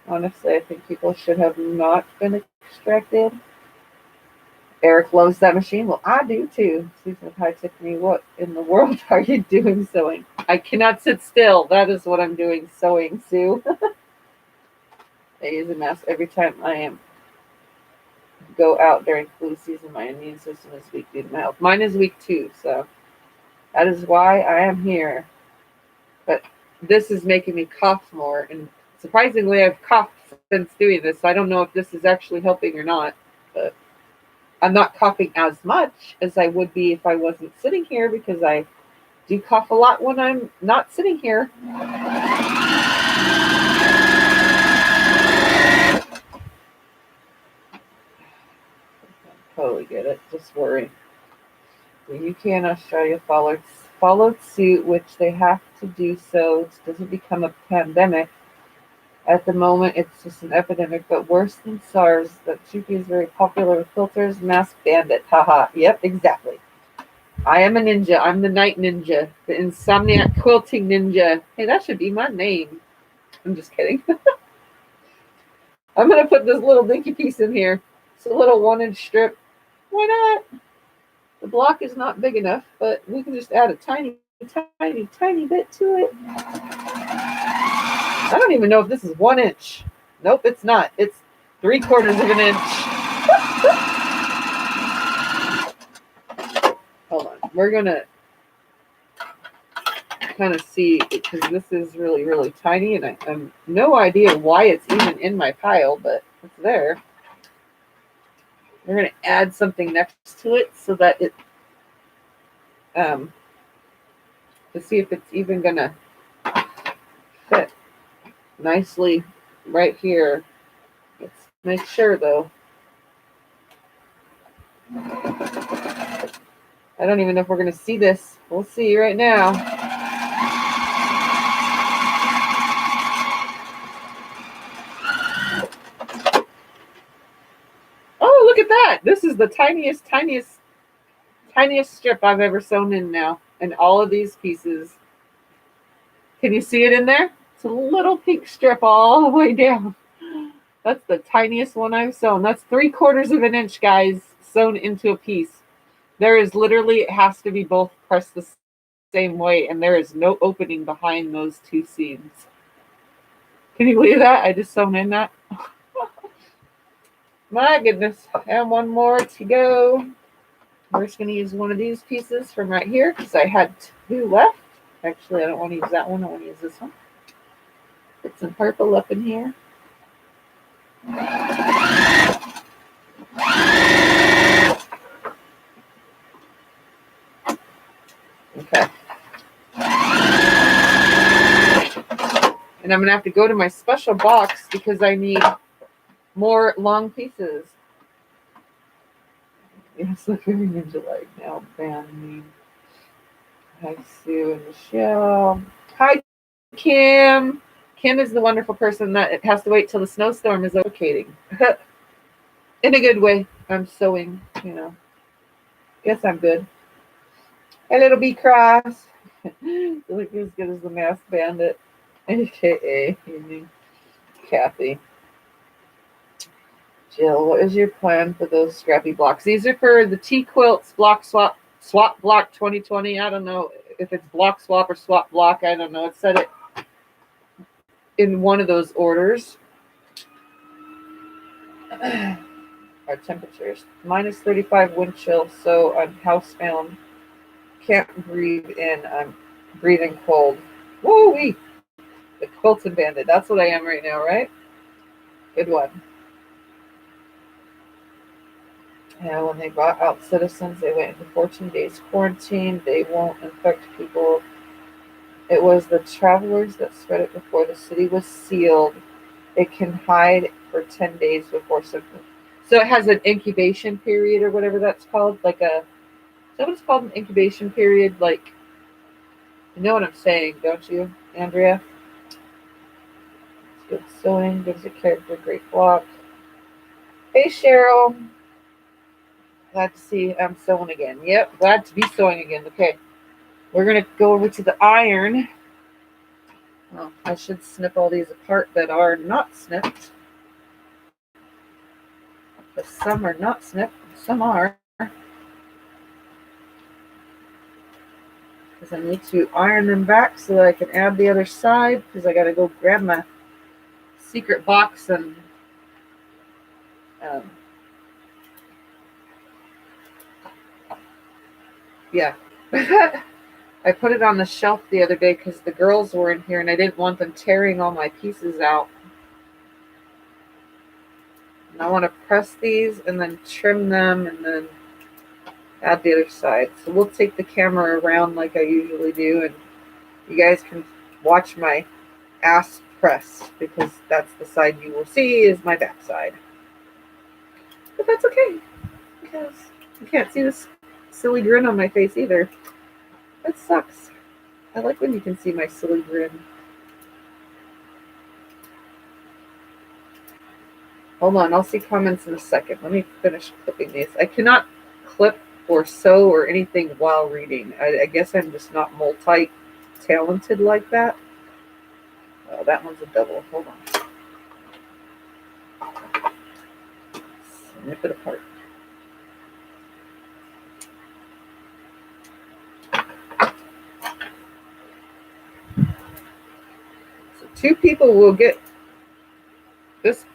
S2: Honestly, I think people should have not been extracted. Eric loves that machine. Well, I do too. Susan, hi, Tiffany. What in the world are you doing sewing? I cannot sit still. That is what I'm doing, sewing, Sue. I use a mask every time I am go out during flu season. My immune system is weak due to my health. Mine is weak too, so that is why I am here. But this is making me cough more, and surprisingly, I've coughed since doing this. So I don't know if this is actually helping or not, but I'm not coughing as much as I would be if I wasn't sitting here, because I do cough a lot when I'm not sitting here. Totally get it. Just worry. The UK and Australia followed suit, which they have to do so. It doesn't become a pandemic. At the moment, it's just an epidemic, but worse than SARS. That Juki is very popular with filters. Mask bandit. Haha. Yep, exactly. I am a ninja. I'm the night ninja. The Insomniac quilting ninja. Hey, that should be my name. I'm just kidding. I'm going to put this little dinky piece in here. It's a little 1-inch strip. Why not? The block is not big enough, but we can just add a tiny, tiny, tiny bit to it. I don't even know if this is 1 inch. Nope, it's not. It's 3/4 of an inch. Hold on. We're going to kind of see, because this is really, really tiny, and I have no idea why it's even in my pile, but it's there. We're going to add something next to it so that it, to see if it's even going to fit nicely right here. Let's make sure, though. I don't even know if we're going to see this. We'll see right now. Oh, look at that. This is the tiniest strip I've ever sewn in now. And all of these pieces. Can you see it in there? It's a little pink strip all the way down. That's the tiniest one I've sewn. That's 3/4 of an inch, guys, sewn into a piece. There is literally, it has to be both pressed the same way, and there is no opening behind those two seams. Can you believe that? I just sewn in that. My goodness. And one more to go. We're just going to use one of these pieces from right here because I had 2 left. Actually, I don't want to use that one. I want to use this one. Put some purple up in here. Okay. And I'm going to have to go to my special box because I need more long pieces. Yes, look very ninja-like now. Hi, Sue and Michelle. Hi, Kim. Kim is the wonderful person that has to wait till the snowstorm is locating. In a good way. I'm sewing, you know. Guess I'm good. A little bee cross. Look as good as the Mask Bandit. AKA Kathy. Jill, what is your plan for those scrappy blocks? These are for the TeaQuilt Block Swap Block 2020. I don't know if it's block swap or swap block. I don't know. It said it in one of those orders. Our temperatures minus 35 wind chill, so I'm housebound. Can't breathe in. I'm breathing cold. Woo-wee! The Quilting Bandit. That's what I am right now, right? Good one. Yeah, when they brought out citizens, they went into 14 days quarantine. They won't infect people. It was the travelers that spread it before the city was sealed. It can hide for 10 days before symptoms. So it has an incubation period or whatever that's called. Like a, is that what it's called, an incubation period? Like, you know what I'm saying, don't you, Andrea? It's good sewing, gives a character, great block. Hey, Cheryl. Glad to see I'm sewing again. Yep, glad to be sewing again. Okay, we're going to go over to the iron. Well, I should snip all these apart that are not snipped. But some are not snipped, some are. Because I need to iron them back so that I can add the other side. Because I got to go grab my secret box and yeah. I put it on the shelf the other day because the girls were in here and I didn't want them tearing all my pieces out. And I want to press these and then trim them and then add the other side. So we'll take the camera around like I usually do, and you guys can watch my ass press because that's the side you will see is my back side. But that's okay because you can't see this silly grin on my face either. That sucks. I like when you can see my silly grin. Hold on, I'll see comments in a second. Let me finish clipping these. I cannot clip or sew or anything while reading. I guess I'm just not multi-talented like that. Oh, that one's a double. Hold on. Snip it apart. So 2 people will get this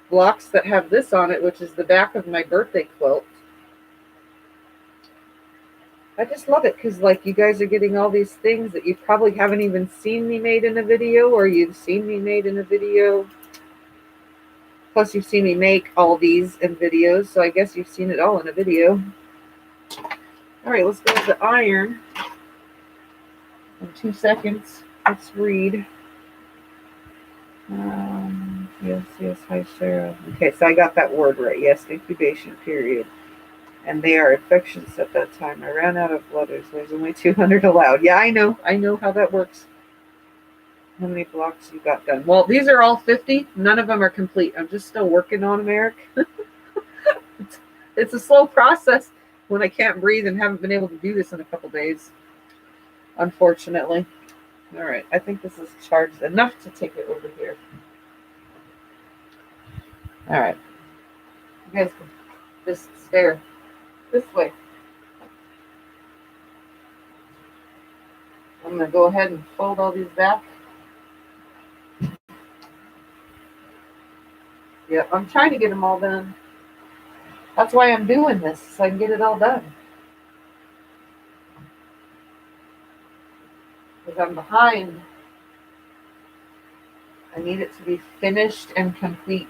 S2: blocks that have this on it, which is the back of my birthday quilt. I just love it because, like, you guys are getting all these things that you probably haven't even seen me made in a video, or you've seen me made in a video. Plus, you've seen me make all these in videos, so I guess you've seen it all in a video. All right, let's go to the iron. In 2 seconds, let's read. Yes, hi, Sarah. Okay, so I got that word right. Yes, incubation period. And they are infections at that time. I ran out of letters. There's only 200 allowed. Yeah, I know how that works. How many blocks you got done? Well, these are all 50. None of them are complete. I'm just still working on them, Eric. It's a slow process when I can't breathe and haven't been able to do this in a couple days, unfortunately. All right, I think this is charged enough to take it over here. All right. You guys can just stare this way. I'm going to go ahead and fold all these back. Yep, I'm trying to get them all done. That's why I'm doing this, so I can get it all done. Because I'm behind. I need it to be finished and complete.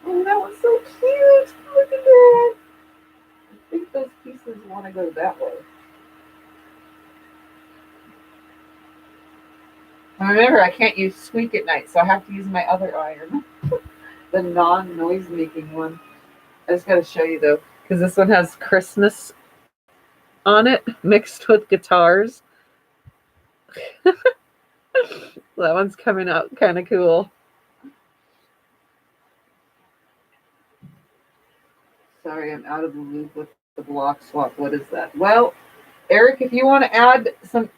S2: Oh, that was so cute. Look at that. I think those pieces want to go that way. Remember, I can't use squeak at night, so I have to use my other iron. The non-noise making one. I just got to show you though, because this one has Christmas on it, mixed with guitars. That one's coming out kind of cool. Sorry, I'm out of the loop with the block swap. What is that? Well, Eric, if you want to add some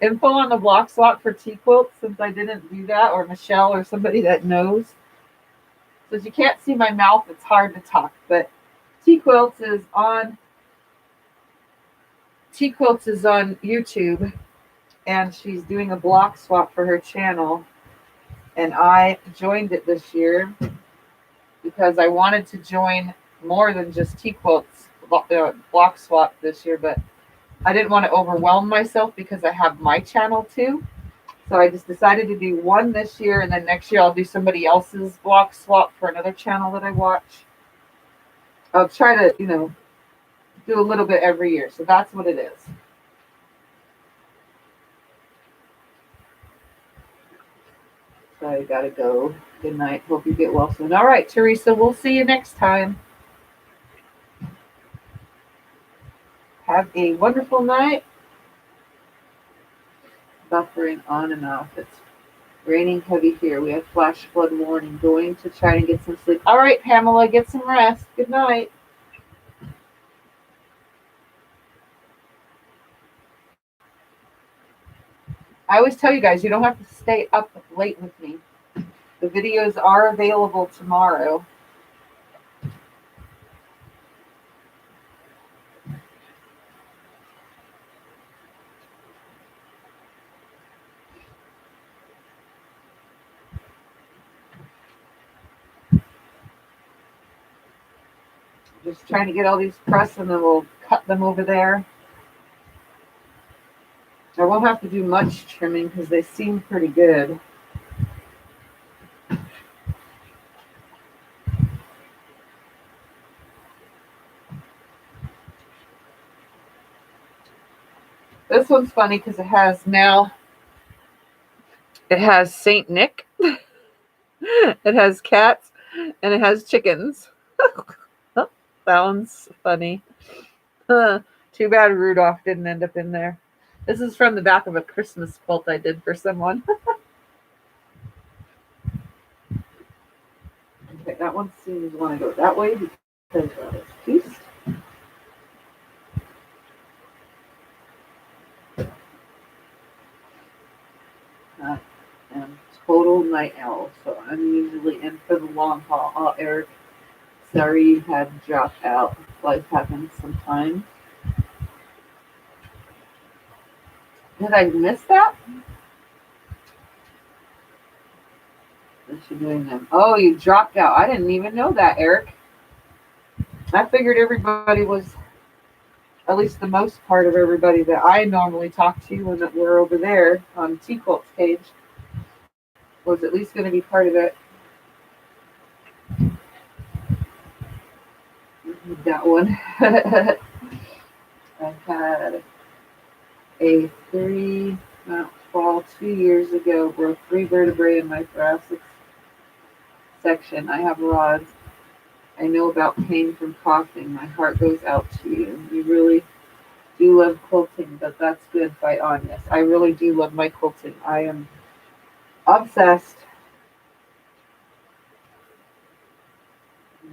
S2: info on the block swap for TeaQuilt, since I didn't do that, or Michelle or somebody that knows. Since you can't see my mouth, it's hard to talk. But TeaQuilt is on YouTube, and she's doing a block swap for her channel. And I joined it this year because I wanted to join more than just TeaQuilt's block swap this year, but I didn't want to overwhelm myself because I have my channel too. So I just decided to do one this year, and then next year I'll do somebody else's block swap for another channel that I watch. I'll try to, do a little bit every year. So that's what it is. So I gotta go. Good night. Hope you get well soon. All right, Teresa, we'll see you next time. Have a wonderful night. Buffering on and off. It's raining heavy here. We have flash flood warning. Going to try and get some sleep. All right, Pamela, get some rest. Good night. I always tell you guys, you don't have to stay up late with me. The videos are available tomorrow. Just trying to get all these pressed, and then we'll cut them over there. I won't have to do much trimming because they seem pretty good. This one's funny because it has Saint Nick, it has cats, and it has chickens. Sounds funny. Too bad Rudolph didn't end up in there. This is from the back of a Christmas quilt I did for someone. Okay, that one seems to want to go that way because that is pieced. I am total night owl, so I'm usually in for the long haul. Oh, Eric, sorry you had to drop out. Life happens sometimes. Did I miss that? What's she doing then? Oh, you dropped out. I didn't even know that, Eric. I figured everybody was, at least the most part of everybody that I normally talk to when we're over there on TeaQuilt's page, was at least going to be part of it. That one. I had a 2 years ago, broke 3 vertebrae in my thoracic section. I have rods. I know about pain from coughing. My heart goes out to you. You really do love quilting, but that's good. Fight on. Yes, I really do love my quilting. I am obsessed.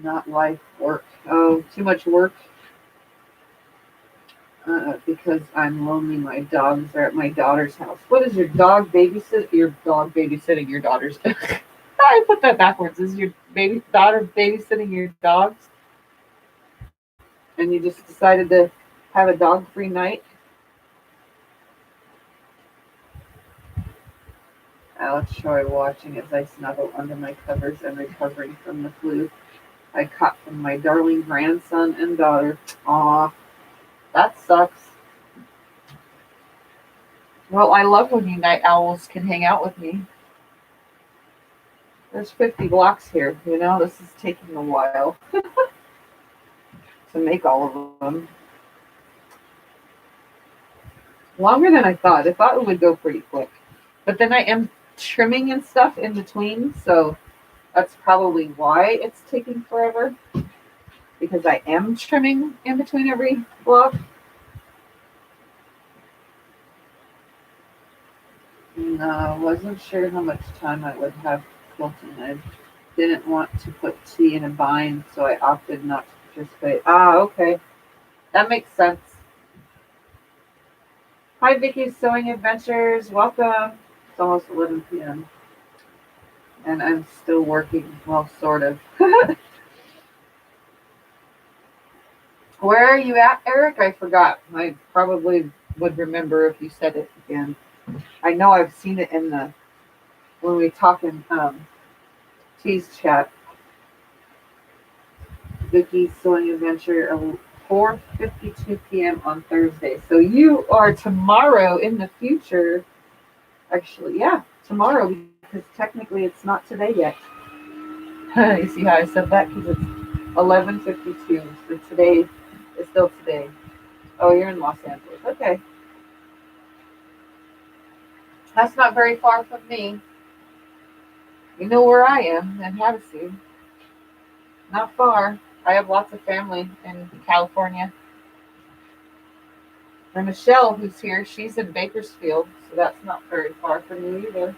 S2: Not life, work. Oh, too much work. Because I'm lonely. My dogs are at my daughter's house. What is your dog babysit? Your dog babysitting your daughter's. I put that backwards. Is your daughter babysitting your dogs? And you just decided to have a dog-free night? Alex Troy watching as I snuggle under my covers and recovering from the flu I caught from my darling grandson and daughter. Aw, that sucks. Well, I love when you night owls can hang out with me. There's 50 blocks here, this is taking a while to make all of them. Longer than I thought. I thought it would go pretty quick. But then I am trimming and stuff in between, so that's probably why it's taking forever. Because I am trimming in between every block. No, I wasn't sure how much time I would have quilting. I didn't want to put tea in a bind, so I opted not to participate. Ah, okay. That makes sense. Hi, Vicky's Sewing Adventures. Welcome. It's almost 11 p.m. And I'm still working. Well, sort of. Where are you at, Eric? I forgot. I probably would remember if you said it again. I know I've seen it in the when we talk in T's chat. Vicky's Sewing Adventure, 4:52 p.m. on Thursday. So you are tomorrow in the future. Actually, yeah, tomorrow because technically it's not today yet. You see how I said that? Because it's 11:52. So today is still today. Oh, you're in Los Angeles. Okay. That's not very far from me. You know where I am in Havasu. Not far. I have lots of family in California. And Michelle, who's here, she's in Bakersfield, so that's not very far from you either.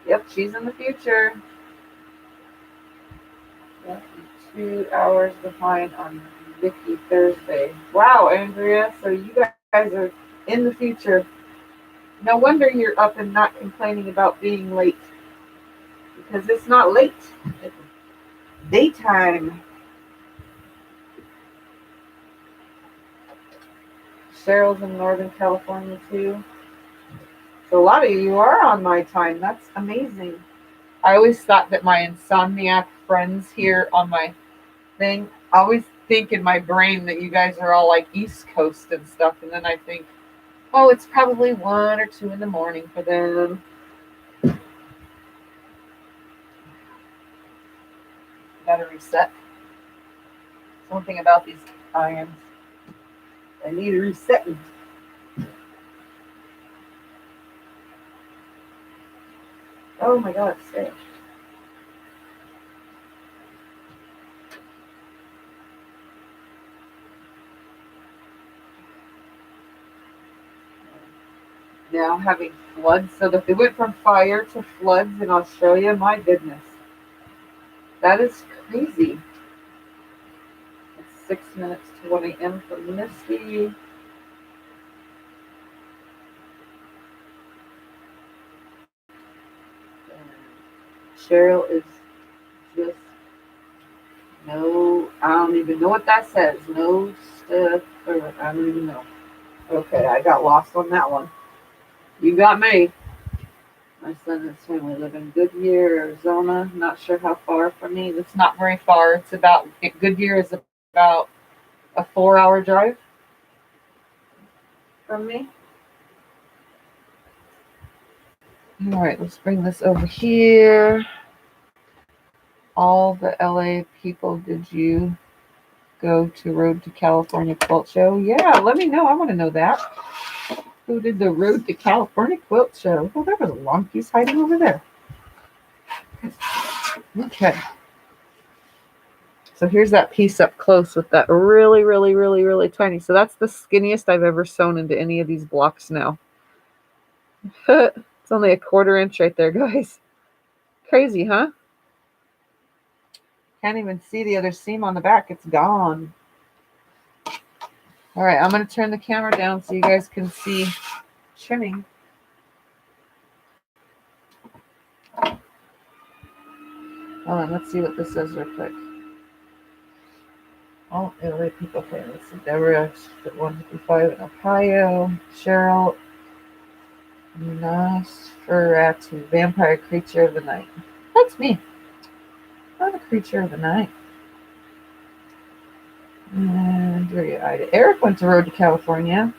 S2: Yep, she's in the future. Yep, 2 hours behind on Vicky Thursday. Wow, Andrea, so you guys are in the future. No wonder you're up and not complaining about being late. Because it's not late. It's daytime. Cheryl's in Northern California too. So a lot of you are on my time. That's amazing. I always thought that my Insomniac friends here on my thing, I always think in my brain that you guys are all like East Coast and stuff. And then I think, oh, it's probably 1 or 2 in the morning for them. Gotta reset. Something about these irons. I need a resetting. Oh my God, stay. Now having floods. So that they went from fire to floods in Australia. My goodness. That is crazy. It's 6 minutes to 1 a.m. for Misty. Cheryl is just no, I don't even know what that says. No stuff, or I don't even know. Okay, I got lost on that one. You got me. My son and his family live in Goodyear, Arizona. Not sure how far from me. It's not very far. It's about, Goodyear is about a 4-hour drive from me. All right, let's bring this over here. All the LA people, did you go to Road to California Quilt Show? Yeah, let me know. I want to know that. Who did the Road to California Quilt Show? Oh, there was a long piece hiding over there. Okay. So here's that piece up close with that really, really, really, really tiny. So that's the skinniest I've ever sewn into any of these blocks now. It's only a 1/4 inch right there, guys. Crazy, huh? Can't even see the other seam on the back. It's gone. All right, I'm going to turn the camera down so you guys can see trimming. Hold on, let's see what this says real quick. Oh, LA people. Okay, let's see. Deborah at 155 in Ohio. Cheryl Nosferatu, vampire creature of the night. That's me. I'm a creature of the night. And Eric went to Road to California.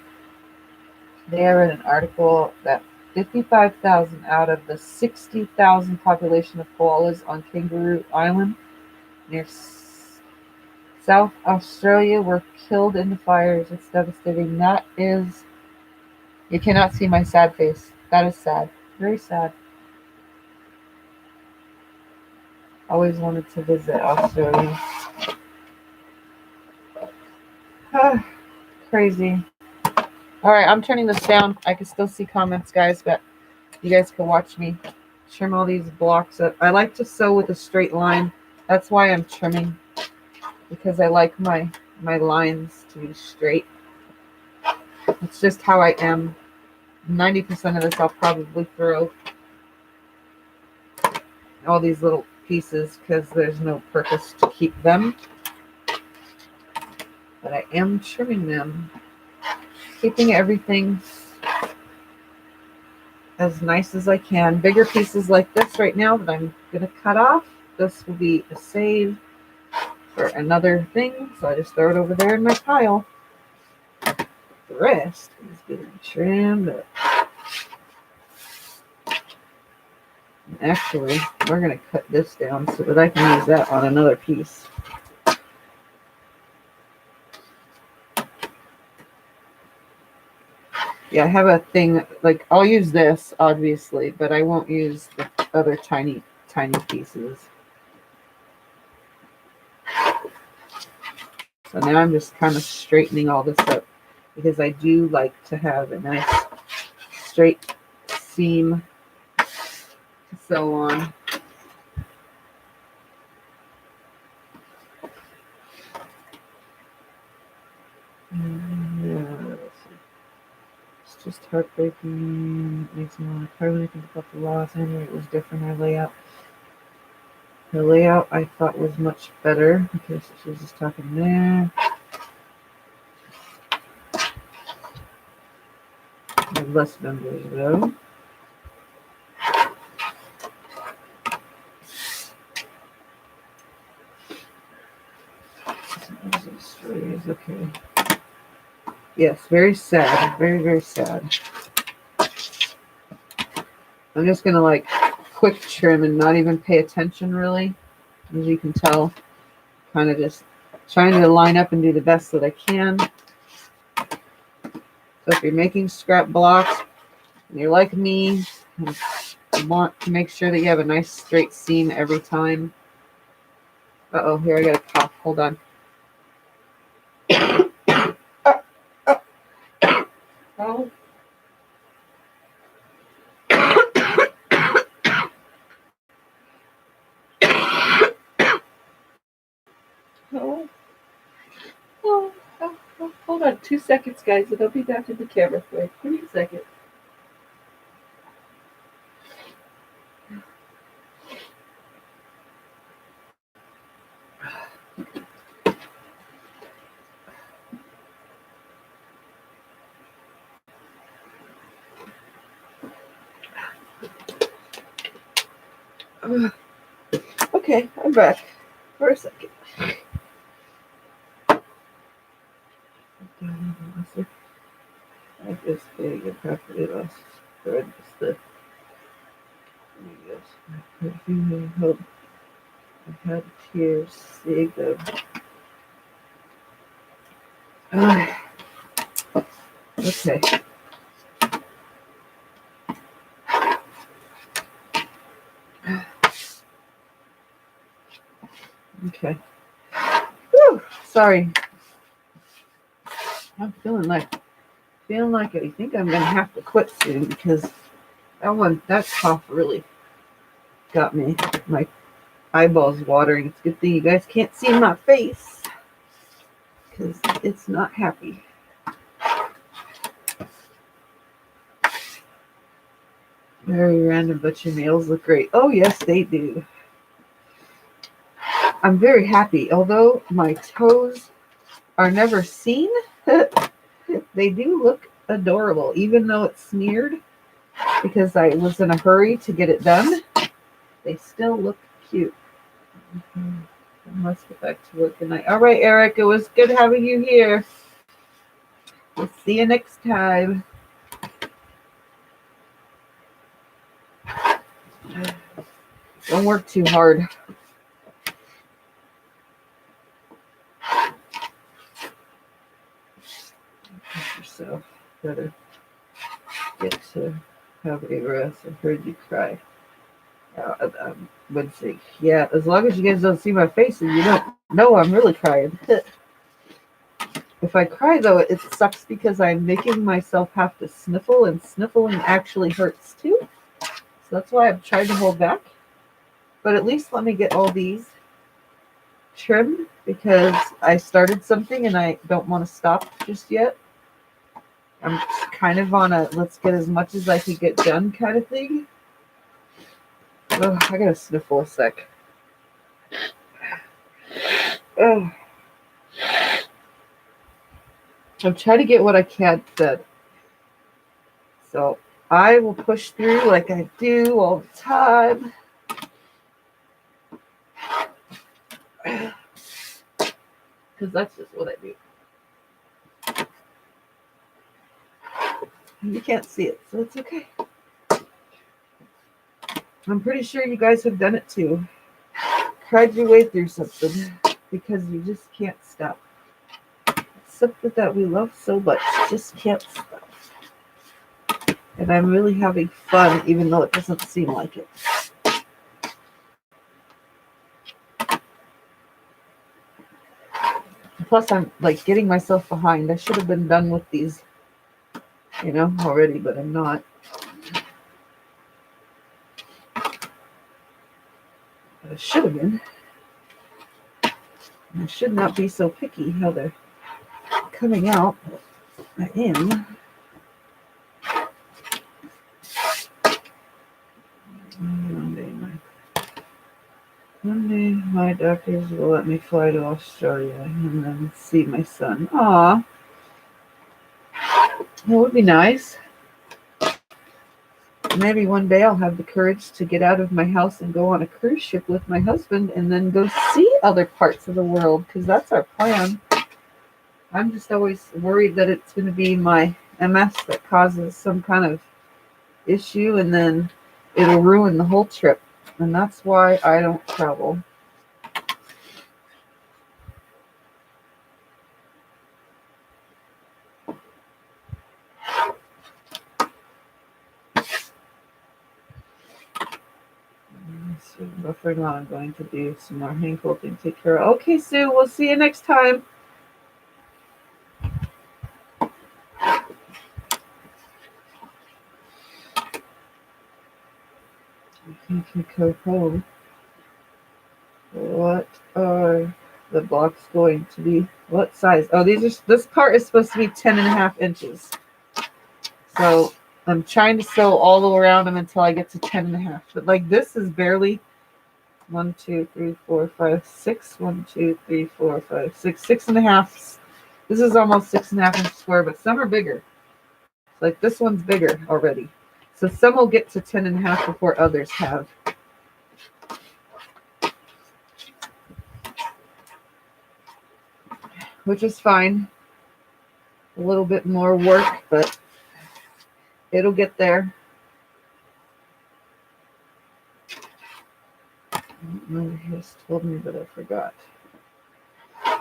S2: Today I read an article that 55,000 out of the 60,000 population of koalas on Kangaroo Island near South Australia were killed in the fires. It's devastating. That is, you cannot see my sad face. That is sad. Very sad. Always wanted to visit Australia. Crazy. All right, I'm turning this down. I can still see comments, guys, but you guys can watch me trim all these blocks up. I like to sew with a straight line. That's why I'm trimming, because I like my lines to be straight. It's just how I am. 90% of this I'll probably throw all these little pieces because there's no purpose to keep them. But I am trimming them, keeping everything as nice as I can. Bigger pieces like this right now that I'm going to cut off. This will be a save for another thing, so I just throw it over there in my pile. The rest is getting trimmed up. Actually, we're going to cut this down so that I can use that on another piece. Yeah, I have a thing, like, I'll use this, obviously, but I won't use the other tiny pieces. So now I'm just kind of straightening all this up because I do like to have a nice straight seam to sew on. Yeah, it's just heartbreaking. It makes me want to cry when I think about the loss. Anyway, it was different. Her layout I thought was much better. Okay, so she was just talking there. I have less members though. Okay. Yes, very sad. Very, very sad. I'm just gonna like quick trim and not even pay attention really. As you can tell, kind of just trying to line up and do the best that I can. So if you're making scrap blocks and you're like me, and you want to make sure that you have a nice straight seam every time. Uh-oh, here I got a cough. Hold on. Oh. Oh. Oh. Hold on 2 seconds, guys, and I'll be back in the camera for you. Give me a second. Okay, I'm back for a second. I just did get properly lost. Or just the I hope I had tears seeing them. Okay. Okay. Whew, sorry. I'm feeling like it. I think I'm gonna have to quit soon because that cough really got me. My eyeballs watering. It's a good thing you guys can't see my face because it's not happy. Very random, but your nails look great. Oh yes, they do. I'm very happy. Although my toes are never seen, they do look adorable, even though it's smeared because I was in a hurry to get it done. They still look cute. Let's get back to work tonight. All right, Eric, it was good having you here. We'll see you next time. Don't work too hard. Yourself. Better get to have a rest. I heard you cry. Would say, yeah, as long as you guys don't see my face and you don't know I'm really crying. If I cry, though, it sucks because I'm making myself have to sniffle, and sniffling actually hurts too. So that's why I'm trying to hold back. But at least let me get all these trimmed because I started something and I don't want to stop just yet. I'm kind of on a let's get as much as I can get done kind of thing. Oh, I gotta sniffle a sec. Oh. I'm trying to get what I can done. So I will push through like I do all the time. Because that's just what I do. You can't see it, so it's okay. I'm pretty sure you guys have done it too. Cried your way through something because you just can't stop. Something that we love so much just can't stop. And I'm really having fun even though it doesn't seem like it. Plus I'm like getting myself behind. I should have been done with these, already, but I'm not. But I should have been. I should not be so picky how they're coming out. I am. Monday, my doctors will let me fly to Australia and then see my son. Aw. That would be nice. Maybe one day I'll have the courage to get out of my house and go on a cruise ship with my husband and then go see other parts of the world, because that's our plan. I'm just always worried that it's going to be my MS that causes some kind of issue and then it'll ruin the whole trip. And that's why I don't travel. Buffering on. I'm going to do some more hand quilting. Take care. Okay, Sue. We'll see you next time. What are the blocks going to be? What size? Oh, this part is supposed to be 10.5 inches. So I'm trying to sew all around them until I get to 10.5. But like this is barely 1, 2, 3, 4, 5, 6. 1, 2, 3, 4, 5, 6. 6.5. This is almost 6.5 inches square, but some are bigger. Like this one's bigger already. So some will get to 10.5 before others have. Which is fine. A little bit more work, but it'll get there. He just told me, but I forgot.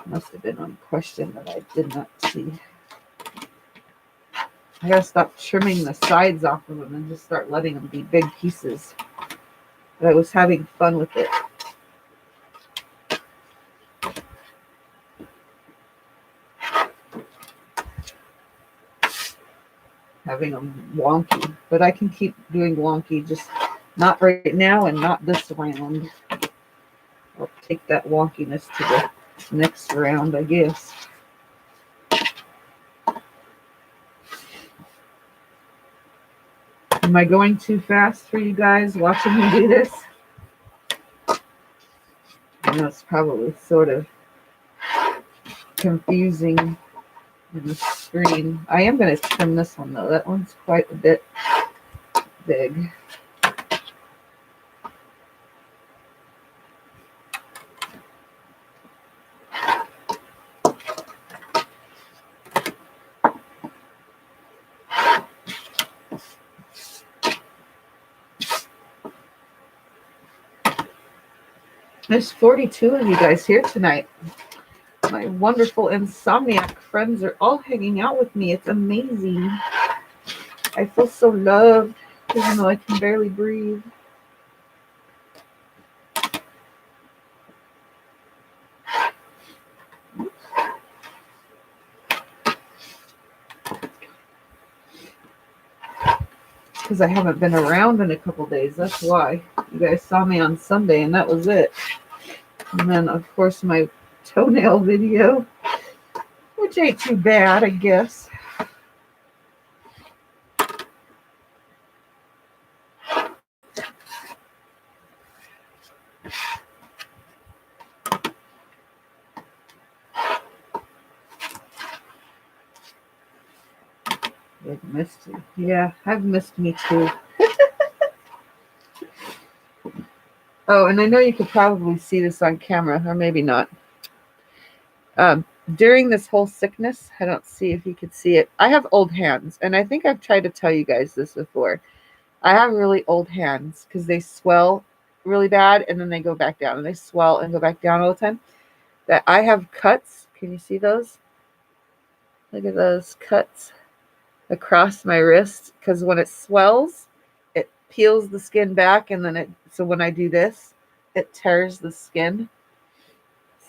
S2: Must have been on a question that I did not see. I gotta stop trimming the sides off of them and just start letting them be big pieces. But I was having fun with it. Having them wonky, but I can keep doing wonky, just not right now and not this round. I'll take that wonkiness to the next round, I guess. Am I going too fast for you guys watching me do this? I know it's probably sort of confusing in the screen. I am going to trim this one though. That one's quite a bit big. There's 42 of you guys here tonight. My wonderful Insomniac friends are all hanging out with me. It's amazing. I feel so loved, even though I can barely breathe. because I haven't been around in a couple days. That's why. You guys saw me on Sunday, and that was it. And then, of course, my toenail video, which ain't too bad, I guess. I've missed you. Yeah, I've missed me too. Oh, and I know you could probably see this on camera, or maybe not. During this whole sickness, I don't see if you could see it. I have old hands, and I think I've tried to tell you guys this before. I have really old hands because they swell really bad, and then they go back down, and they swell and go back down all the time. That I have cuts. Can you see those? Look at those cuts across my wrist, because when it swells, it peels the skin back, and then so when I do this, it tears the skin.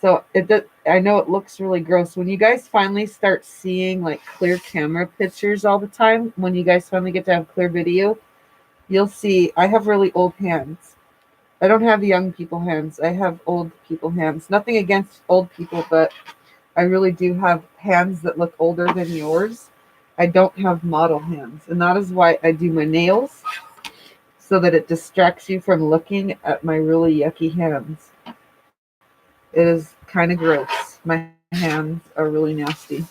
S2: So I know it looks really gross. When you guys finally start seeing like clear camera pictures all the time, when you guys finally get to have clear video, you'll see I have really old hands. I don't have young people hands. I have old people hands. Nothing against old people, but I really do have hands that look older than yours. I don't have model hands, and that is why I do my nails, so that it distracts you from looking at my really yucky hands. It is kind of gross. My hands are really nasty.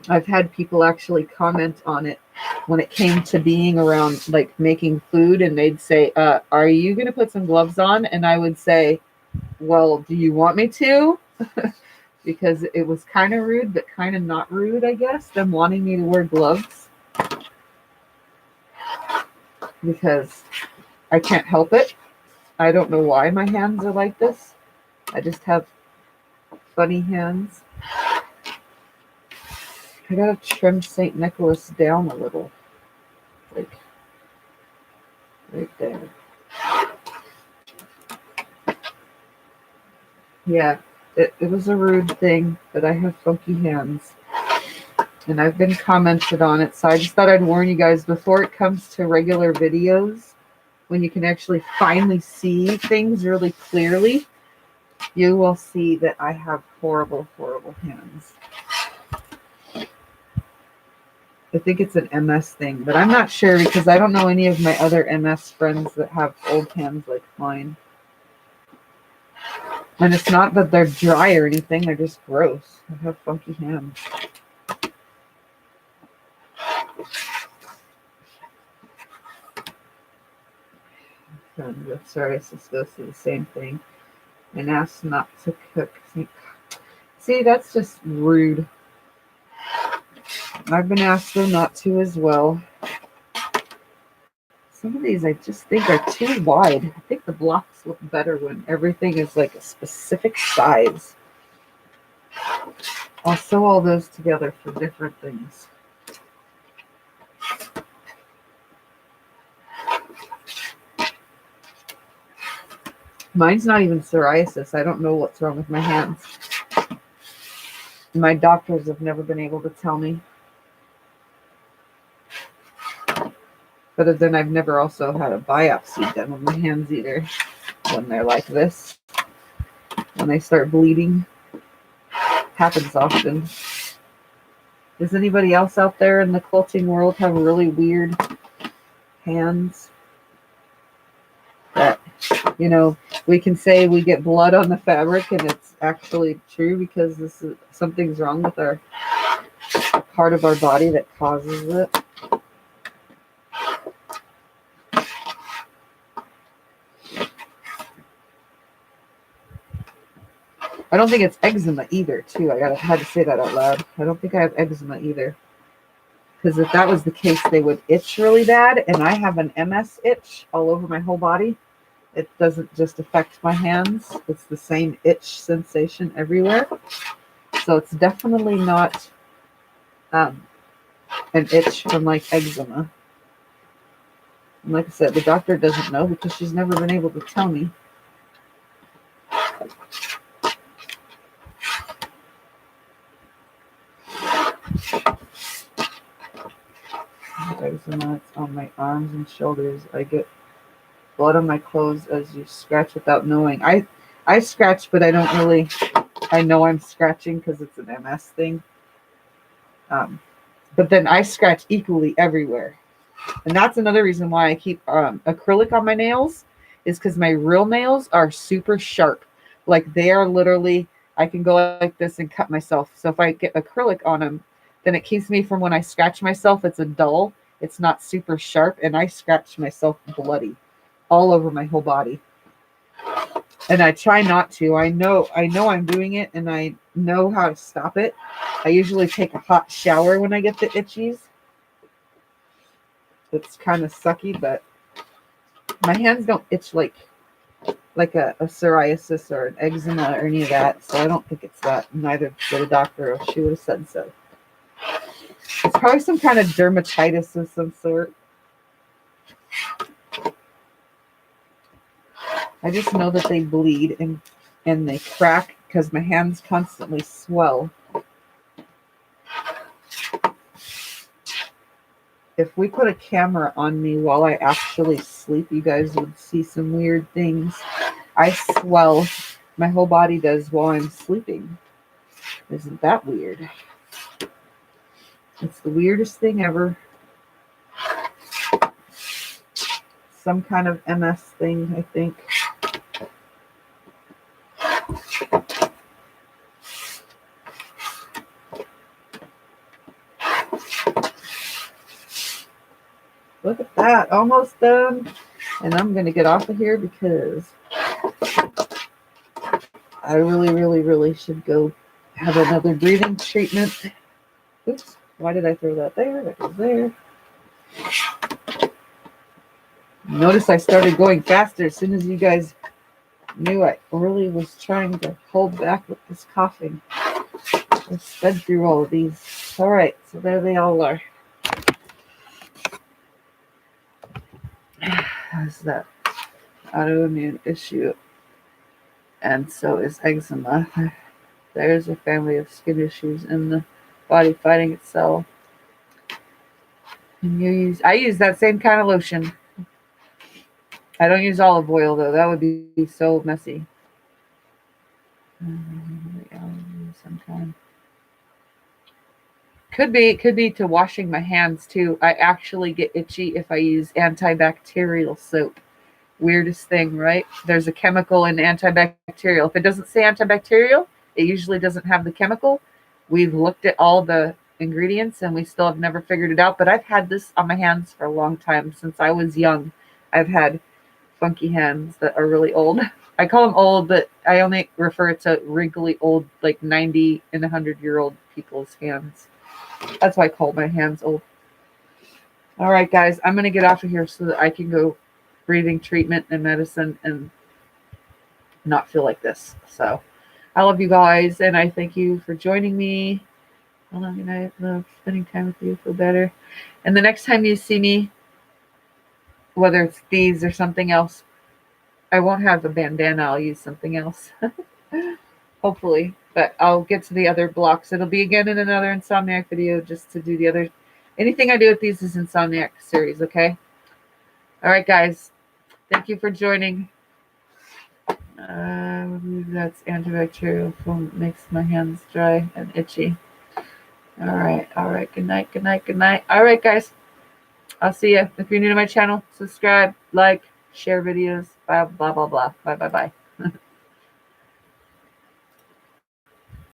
S2: I've had people actually comment on it when it came to being around, like, making food, and they'd say, are you going to put some gloves on? And I would say, well, do you want me to? Because it was kind of rude, but kind of not rude, I guess, them wanting me to wear gloves. Because I can't help it. I don't know why my hands are like this. I just have funny hands. I gotta trim St. Nicholas down a little. Like, right there. Yeah, it was a rude thing, but I have funky hands. And I've been commented on it, so I just thought I'd warn you guys before it comes to regular videos, when you can actually finally see things really clearly, you will see that I have horrible, horrible hands. I think it's an MS thing, but I'm not sure because I don't know any of my other MS friends that have old hands like mine. And it's not that they're dry or anything, they're just gross. I have funky hands. And with psoriasis goes through the same thing. And asked not to cook. See, that's just rude. I've been asked though not to as well. Some of these I just think are too wide. I think the blocks look better when everything is like a specific size. I'll sew all those together for different things. Mine's not even psoriasis. I don't know what's wrong with my hands. My doctors have never been able to tell me. But then I've never also had a biopsy done on my hands either. When they're like this. When they start bleeding. Happens often. Does anybody else out there in the quilting world have really weird hands? That, you know, we can say we get blood on the fabric and it's actually true because this is something's wrong with our part of our body that causes it. I don't think it's eczema either, too. I had to say that out loud. I don't think I have eczema either. Because if that was the case, they would itch really bad. And I have an MS itch all over my whole body. It doesn't just affect my hands. It's the same itch sensation everywhere. So it's definitely not an itch from like eczema. And like I said, the doctor doesn't know because she's never been able to tell me. eczema. It's on my arms and shoulders. I get blood on my clothes as you scratch without knowing. I scratch, but I don't really. I know I'm scratching because it's an MS thing. But then I scratch equally everywhere, and that's another reason why I keep acrylic on my nails. Is because my real nails are super sharp. Like they are literally. I can go like this and cut myself. So if I get acrylic on them, then it keeps me from when I scratch myself. It's a dull. It's not super sharp, and I scratch myself bloody all over my whole body. And I try not to. I know I'm doing it, and I know how to stop it. I usually take a hot shower when I get the itchies. It's kind of sucky, but my hands don't itch like a psoriasis or an eczema or any of that. So I don't think it's that. Neither did a doctor, or she would have said so. It's probably some kind of dermatitis of some sort. I just know that they bleed and they crack because my hands constantly swell. If we put a camera on me while I actually sleep, you guys would see some weird things. I swell. My whole body does while I'm sleeping. Isn't that weird? It's the weirdest thing ever. Some kind of MS thing, I think. Look at that, almost done. And I'm going to get off of here because I really should go have another breathing treatment. Oops, why did I throw that there? That goes there. Notice I started going faster as soon as you guys knew I really was trying to hold back with this coughing. I sped through all of these. All right, so there they all are. Has that autoimmune issue, and so is eczema. There's a family of skin issues in the body fighting itself. And I use that same kind of lotion. I don't use olive oil though. That would be so messy. Sometime. Could be to washing my hands too. I actually get itchy if I use antibacterial soap. Weirdest thing, right? There's a chemical in antibacterial. If it doesn't say antibacterial, it usually doesn't have the chemical. We've looked at all the ingredients and we still have never figured it out. But I've had this on my hands for a long time. Since I was young, I've had funky hands that are really old. I call them old, but I only refer to wrinkly old, like 90 and 100-year-old people's hands. That's why I call my hands old. All right, guys, I'm going to get off of here so that I can go breathing treatment and medicine and not feel like this. So I love you guys, and I thank you for joining me. I love you, and I love spending time with you. Feel better. And the next time you see me, whether it's these or something else, I won't have a bandana. I'll use something else. Hopefully. But I'll get to the other blocks. It'll be again in another Insomniac video just to do the other. Anything I do with these is Insomniac series, okay? All right, guys. Thank you for joining. That's antibacterial foam. Makes my hands dry and itchy. All right. Good night. All right, guys. I'll see you. If you're new to my channel, subscribe, like, share videos, blah, blah, blah, blah. Bye.